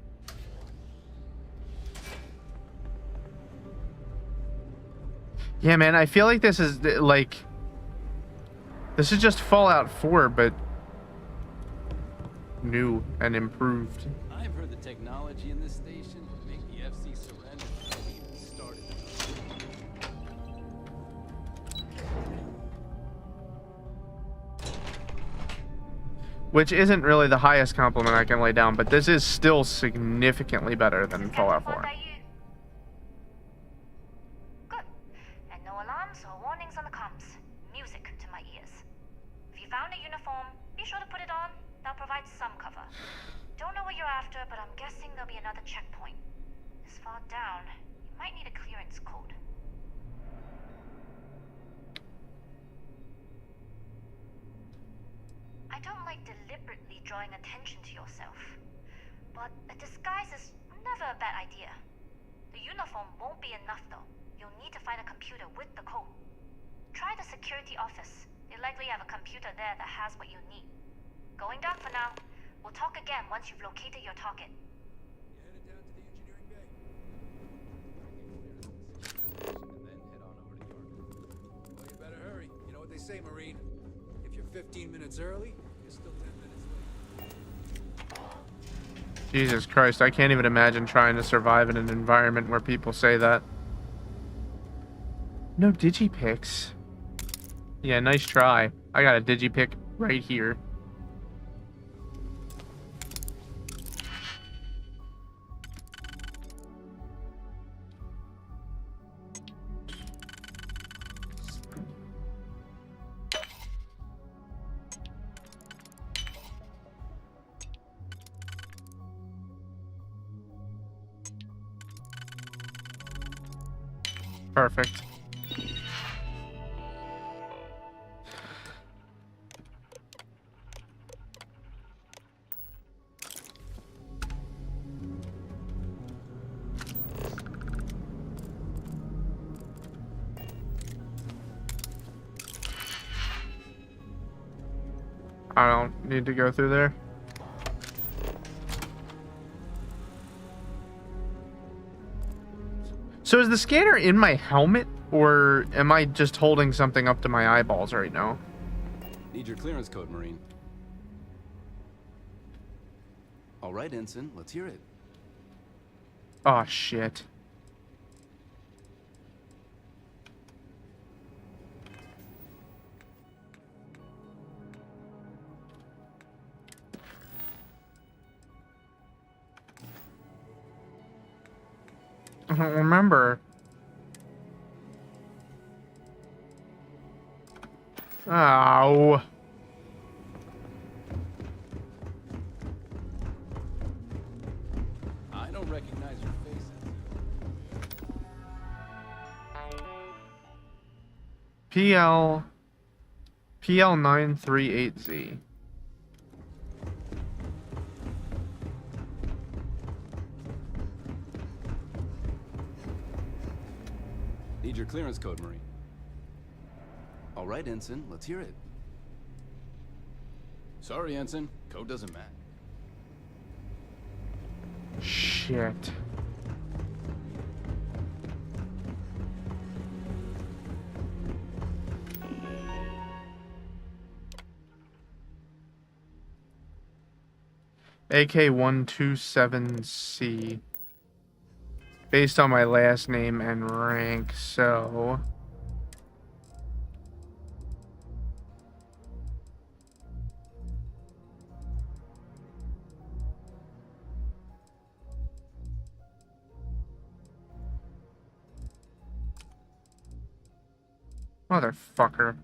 Speaker 1: Yeah, man, I feel like this is like this is just Fallout 4, but new and improved.
Speaker 12: I've heard the technology in this station would make the FC surrender before we even started.
Speaker 1: Which isn't really the highest compliment I can lay down, but this is still significantly better than Fallout 4.
Speaker 2: Good. And no alarms or warnings on the comms. Music to my ears. If you found a uniform, be sure to put it on. That'll provide some cover. Don't know what you're after, but I'm guessing there'll be another checkpoint. This far down, you might need a clearance code. I don't like deliberately drawing attention to yourself, but a disguise is never a bad idea. The uniform won't be enough though. You'll need to find a computer with the code. Try the security office. They likely have a computer there that has what you need. Going down for now. We'll talk again once you've located your target.
Speaker 16: You're headed down to the engineering bay.
Speaker 12: And then head on over to York.
Speaker 16: Well, you better hurry. You know what they say, Marine. If you're 15 minutes early, you're still 10 minutes late.
Speaker 1: Jesus Christ, I can't even imagine trying to survive in an environment where people say that. No digipics. Yeah, nice try. I got a digipic right here. Perfect. I don't need to go through there. So is the scanner in my helmet, or am I just holding something up to my eyeballs right now?
Speaker 12: Need your clearance code, Marine. All right, Ensign, let's hear it.
Speaker 1: Oh, shit. I don't remember. Ow.
Speaker 12: I don't recognize your face.
Speaker 1: PL938Z.
Speaker 12: Need your clearance code, Marine. All right, Ensign, let's hear it. Sorry, Ensign. Code doesn't match.
Speaker 1: Shit. AK127C. Based on my last name and rank, so... Motherfucker.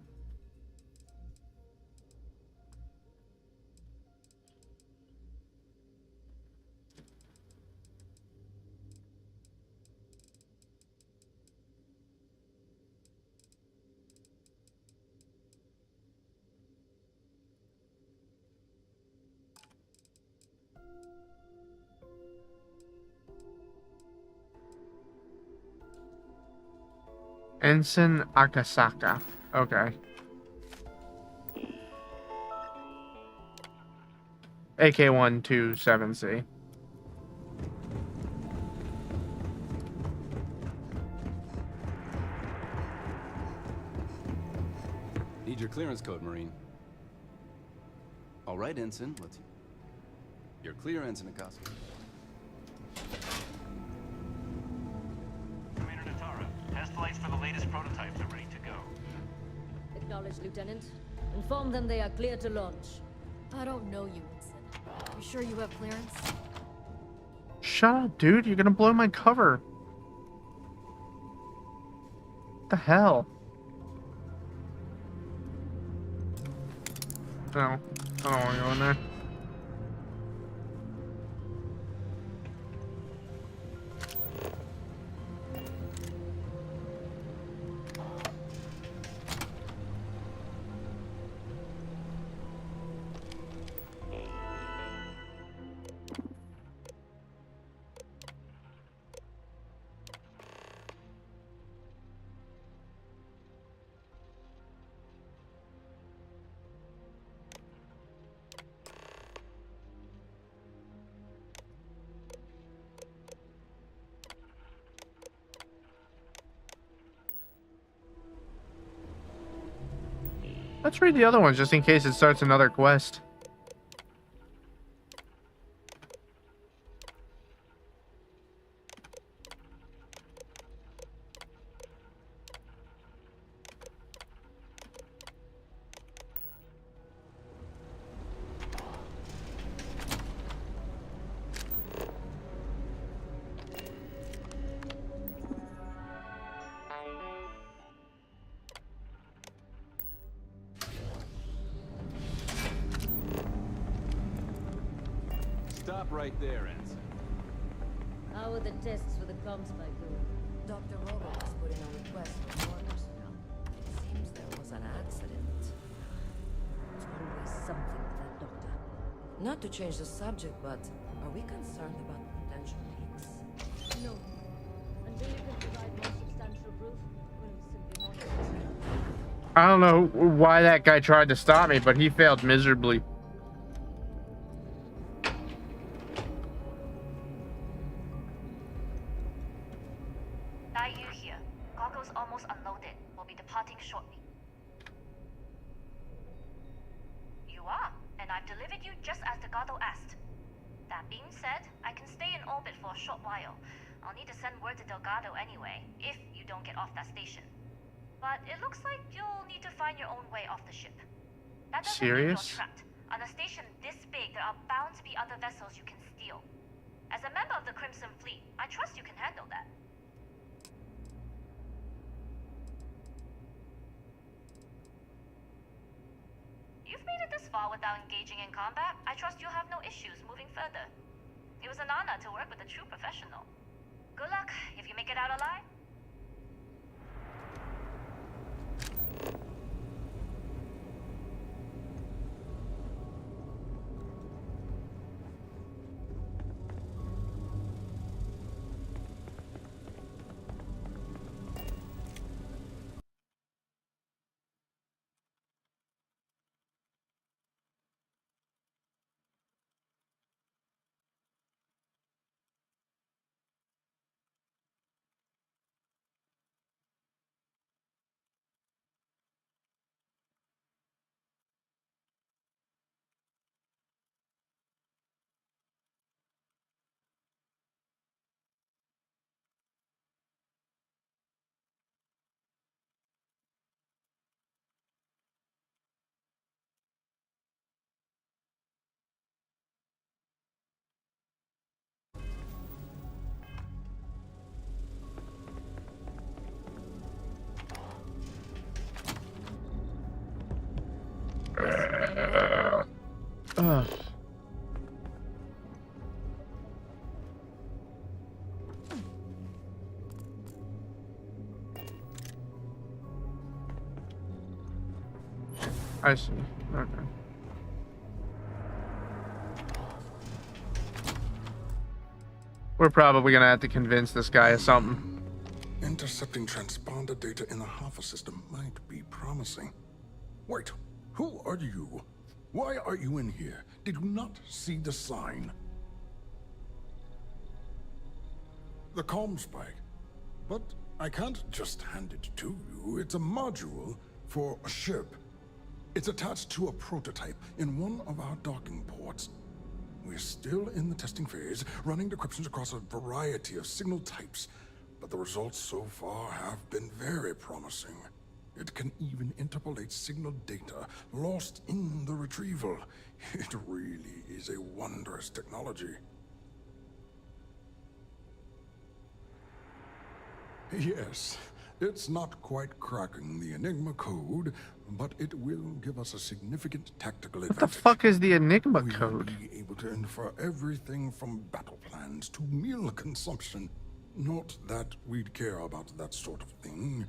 Speaker 1: Ensign Akasaka. Okay. AK127C.
Speaker 12: Need your clearance code, Marine. All right, Ensign, let's... You're clear, Ensign Acosta.
Speaker 14: Commander Natara, test flights for the latest prototypes are ready to go.
Speaker 17: Acknowledged, Lieutenant. Inform them they are clear to launch.
Speaker 7: I don't know you, Ensign. You sure you have clearance?
Speaker 1: Shut up, dude. You're gonna blow my cover. What the hell? No. I don't want to go in there. Let's read the other ones just in case it starts another quest.
Speaker 12: Stop right there, Ensign.
Speaker 17: How are the tests for the comms spike going?
Speaker 11: Dr. Robo was putting a request for more personnel. It seems there was an accident. There's always something with that doctor. Not to change the subject, but are we concerned about potential leaks?
Speaker 17: No. Until you can provide more substantial proof, we'll simply monitor.
Speaker 1: I don't know why that guy tried to stop me, but he failed miserably.
Speaker 2: Yu here. Goggles almost unloaded. We'll be departing shortly. You are, and I've delivered you just as Delgado asked. That being said, I can stay in orbit for a short while. I'll need to send word to Delgado anyway, if you don't get off that station. But it looks like you'll need to find your own way off the ship. That doesn't mean you're trapped. On a station this big, there are bound to be other vessels you can steal. As a member of the Crimson Fleet, I trust you can handle that. You've made it this far without engaging in combat. I trust you'll have no issues moving further. It was an honor to work with a true professional. Good luck if you make it out alive.
Speaker 1: I see. Okay. We're probably gonna have to convince this guy of something.
Speaker 15: Intercepting transponder data in the Alpha system might be promising. Wait, who are you? Why are you in here? Did you not see the sign? The comm spike. But I can't just hand it to you. It's a module for a ship. It's attached to a prototype in one of our docking ports. We're still in the testing phase, running decryptions across a variety of signal types, but the results so far have been very promising. It can even interpolate signal data lost in the retrieval. It really is a wondrous technology. Yes, it's not quite cracking the Enigma code, but it will give us a significant tactical advantage.
Speaker 1: What the fuck is the Enigma code?
Speaker 15: We'll be able to infer everything from battle plans to meal consumption. Not that we'd care about that sort of thing,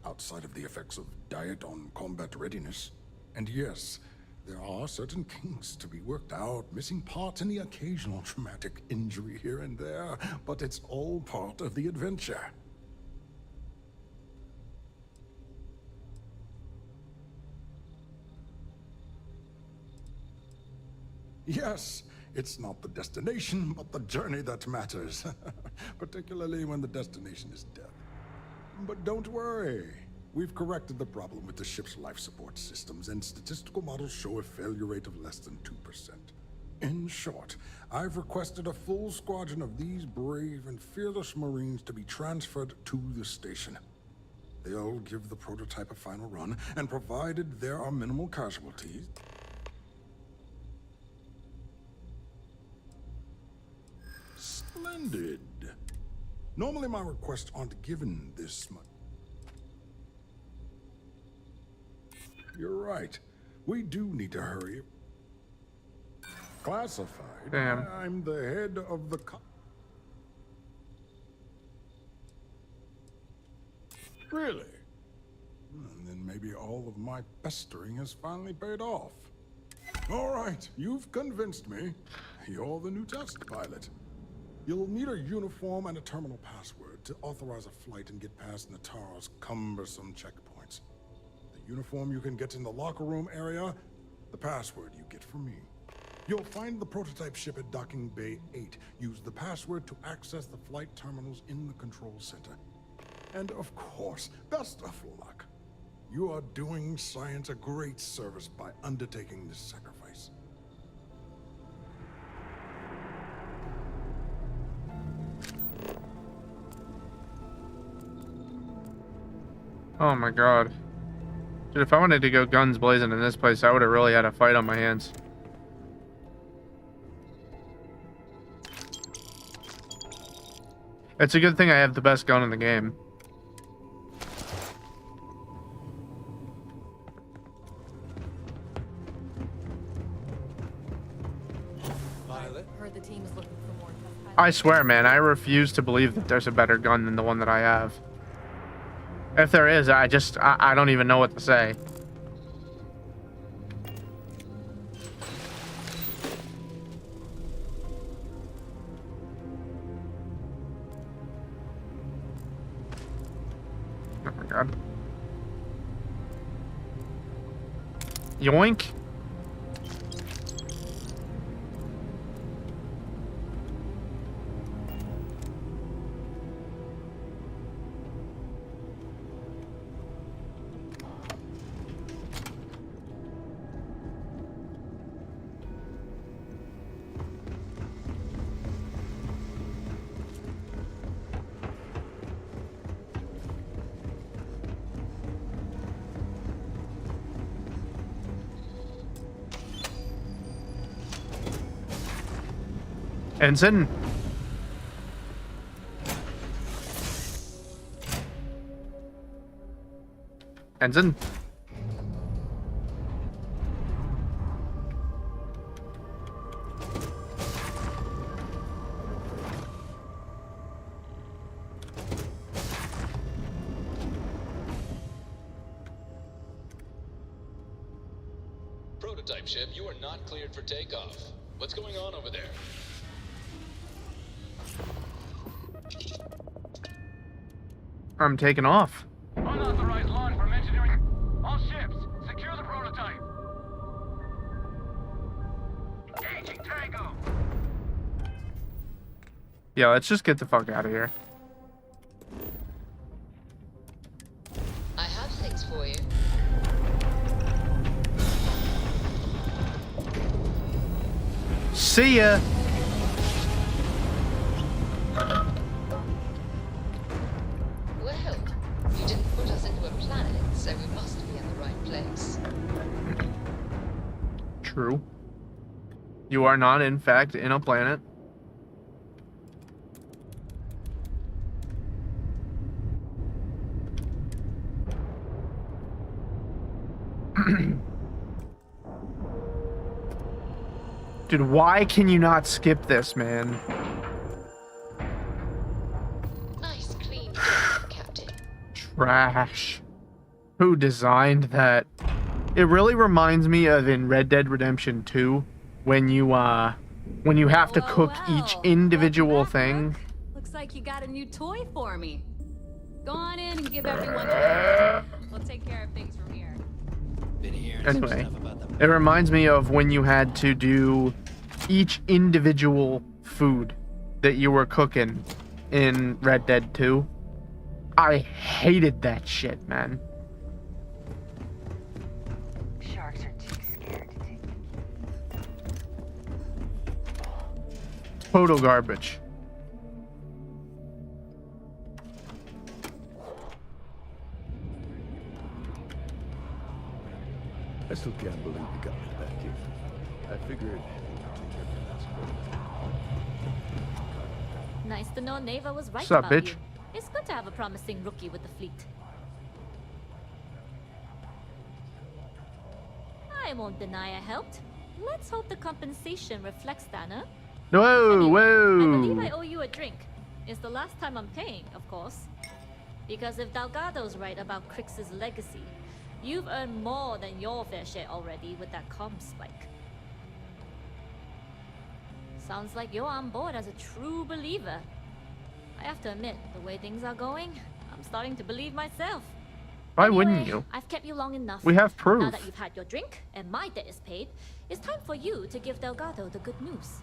Speaker 15: outside of the effects of diet on combat readiness. And yes, there are certain kinks to be worked out, missing parts and the occasional traumatic injury here and there, but it's all part of the adventure. Yes, it's not the destination, but the journey that matters. Particularly when the destination is death. But don't worry. We've corrected the problem with the ship's life support systems, and statistical models show a failure rate of less than 2%. In short, I've requested a full squadron of these brave and fearless Marines to be transferred to the station. They'll give the prototype a final run, and provided there are minimal casualties... Splendid. Normally my requests aren't given this much. You're right. We do need to hurry. Classified.
Speaker 1: Damn.
Speaker 15: I'm the head of the Really? And then maybe all of my pestering has finally paid off. All right, you've convinced me. You're the new test pilot. You'll need a uniform and a terminal password to authorize a flight and get past Nataro's cumbersome checkpoints. The uniform you can get in the locker room area, the password you get from me. You'll find the prototype ship at Docking Bay 8. Use the password to access the flight terminals in the control center. And of course, best of luck. You are doing science a great service by undertaking this sacrifice.
Speaker 1: Oh my god. Dude, if I wanted to go guns blazing in this place, I would have really had a fight on my hands. It's a good thing I have the best gun in the game.
Speaker 7: Heard the team is looking for more.
Speaker 1: I swear, man, I refuse to believe that there's a better gun than the one that I have. If there is, I don't even know what to say. Oh my god. Yoink. Ensign. Ensign.
Speaker 10: Prototype ship, you are not cleared for takeoff. What's going on over there?
Speaker 1: I'm taking off.
Speaker 14: Unauthorized launch from engineering. All ships, secure the prototype. Engaging Tango.
Speaker 1: Yeah, let's just get the fuck out of here.
Speaker 11: I have things for you.
Speaker 1: See ya.
Speaker 11: Well, you didn't put us into a planet, so we must be in the right place.
Speaker 1: True. You are not, in fact, in a planet. Dude, why can you not skip this, man?
Speaker 11: Nice clean job, Captain.
Speaker 1: Trash. Who designed that? It really reminds me of in Red Dead Redemption 2 when you have to cook each individual thing.
Speaker 9: Looks like you got a new toy for me. Go on in and give everyone a We'll take care of things from here.
Speaker 12: Been hearing
Speaker 1: Anyway, it reminds me of when you had to do each individual food that you were cooking in Red Dead 2. I hated that shit, man.
Speaker 17: Sharks are too scared to take.
Speaker 1: Total garbage.
Speaker 5: I still can't believe you got me back here. I figured.
Speaker 20: Nice to know Neva was right
Speaker 1: What's up,
Speaker 20: about
Speaker 1: bitch?
Speaker 20: you. It's good to have a promising rookie with the fleet. I won't deny I helped. Let's hope the compensation reflects that, huh?
Speaker 1: Whoa,
Speaker 20: I believe
Speaker 1: whoa.
Speaker 20: I owe you a drink. It's the last time I'm paying, of course. Because if Delgado's right about Crix's legacy, you've earned more than your fair share already with that comm spike. Sounds like you're on board as a true believer. I have to admit, the way things are going, I'm starting to believe myself.
Speaker 1: Why
Speaker 20: Anyway,
Speaker 1: wouldn't you?
Speaker 20: I've kept you long enough.
Speaker 1: We have proof.
Speaker 20: Now that you've had your drink and my debt is paid, it's time for you to give Delgado the good news.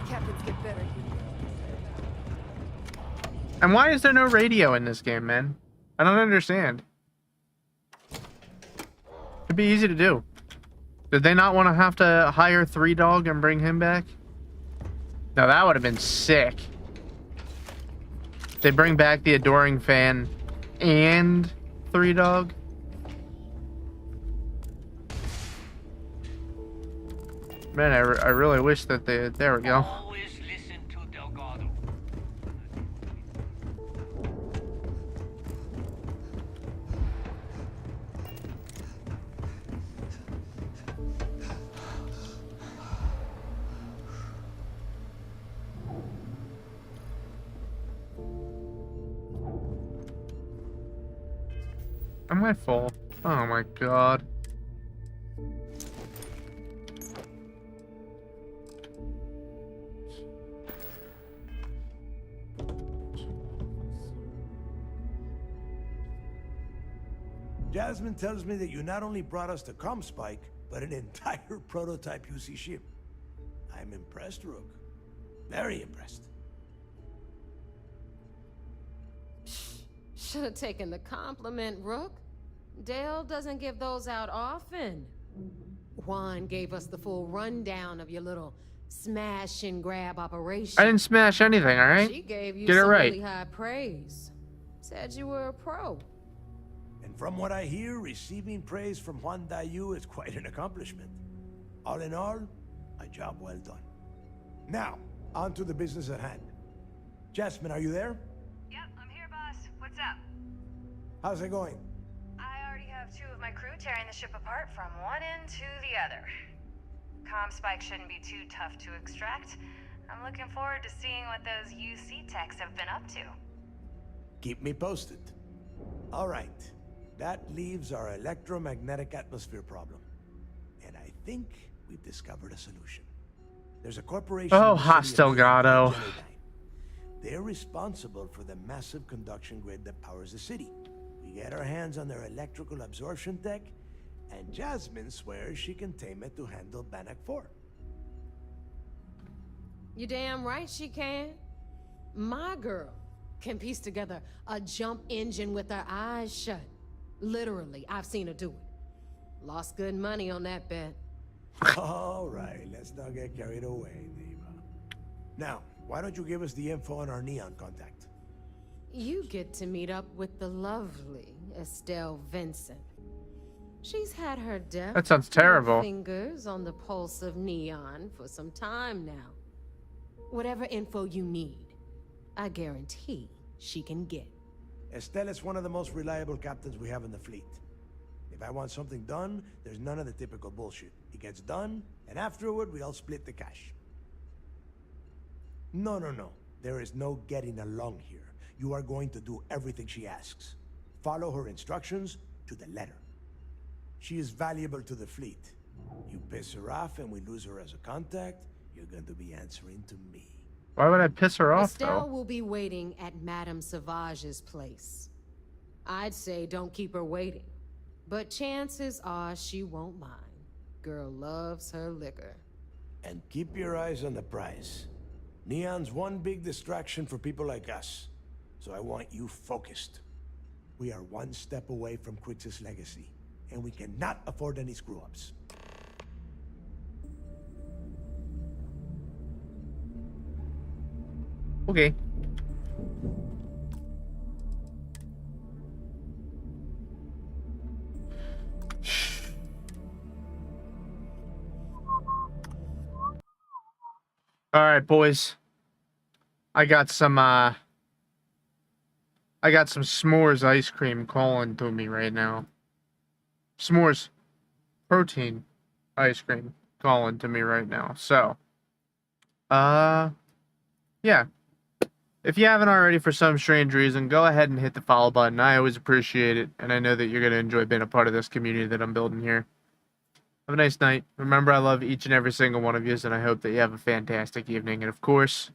Speaker 9: Captains get better.
Speaker 1: And why is there no radio in this game, man? I don't understand. It'd be easy to do. Did they not want to have to hire 3 Dog and bring him back? No, that would have been sick. They bring back the Adoring Fan and 3 Dog. Man, I really wish that they... There we go. Am I full? Oh my god.
Speaker 18: Jasmine tells me that you not only brought us the comm spike, but an entire prototype UC ship. I'm impressed, Rook. Very impressed.
Speaker 19: Should have taken the compliment, Rook. Dale doesn't give those out often. Juan gave us the full rundown of your little smash and grab operation.
Speaker 1: I didn't smash anything, alright?
Speaker 19: She gave you
Speaker 1: Get it
Speaker 19: some
Speaker 1: right.
Speaker 19: really high praise. Said you were a pro.
Speaker 18: And from what I hear, receiving praise from Juan Dayu is quite an accomplishment. All in all, a job well done. Now, on to the business at hand. Jasmine, are you there?
Speaker 22: Yep, I'm here, boss. What's up?
Speaker 18: How's it going?
Speaker 22: I already have 2 of my crew tearing the ship apart from one end to the other. Comm spike shouldn't be too tough to extract. I'm looking forward to seeing what those UC techs have been up to.
Speaker 18: Keep me posted. All right. That leaves our electromagnetic atmosphere problem. And I think we've discovered a solution. There's a corporation...
Speaker 1: Oh, Delgado.
Speaker 18: They're responsible for the massive conduction grid that powers the city. We get our hands on their electrical absorption tech, and Jasmine swears she can tame it to handle Bannock 4.
Speaker 19: You damn right she can. My girl can piece together a jump engine with her eyes shut. Literally, I've seen her do it. Lost good money on that bet.
Speaker 18: All right, let's not get carried away, Neva. Now, why don't you give us the info on our Neon contact?
Speaker 19: You get to meet up with the lovely Estelle Vincent. She's had her deft
Speaker 1: That sounds terrible.
Speaker 19: fingers on the pulse of Neon for some time now. Whatever info you need, I guarantee she can get.
Speaker 18: Estelle is one of the most reliable captains we have in the fleet. If I want something done, there's none of the typical bullshit. It gets done, and afterward, we all split the cash. No. There is no getting along here. You are going to do everything she asks. Follow her instructions to the letter. She is valuable to the fleet. You piss her off and we lose her as a contact, you're going to be answering to me.
Speaker 1: Why would I piss her off,
Speaker 19: Estelle
Speaker 1: though?
Speaker 19: will be waiting at Madame Sauvage's place. I'd say don't keep her waiting, but chances are she won't mind. Girl loves her liquor.
Speaker 18: And keep your eyes on the prize. Neon's one big distraction for people like us, so I want you focused. We are one step away from Crix's legacy, and we cannot afford any screw-ups.
Speaker 1: Okay. All right, boys. I got some s'mores ice cream calling to me right now. S'mores protein ice cream calling to me right now. So, yeah. If you haven't already for some strange reason, go ahead and hit the follow button. I always appreciate it, and I know that you're going to enjoy being a part of this community that I'm building here. Have a nice night. Remember, I love each and every single one of you, and I hope that you have a fantastic evening. And of course,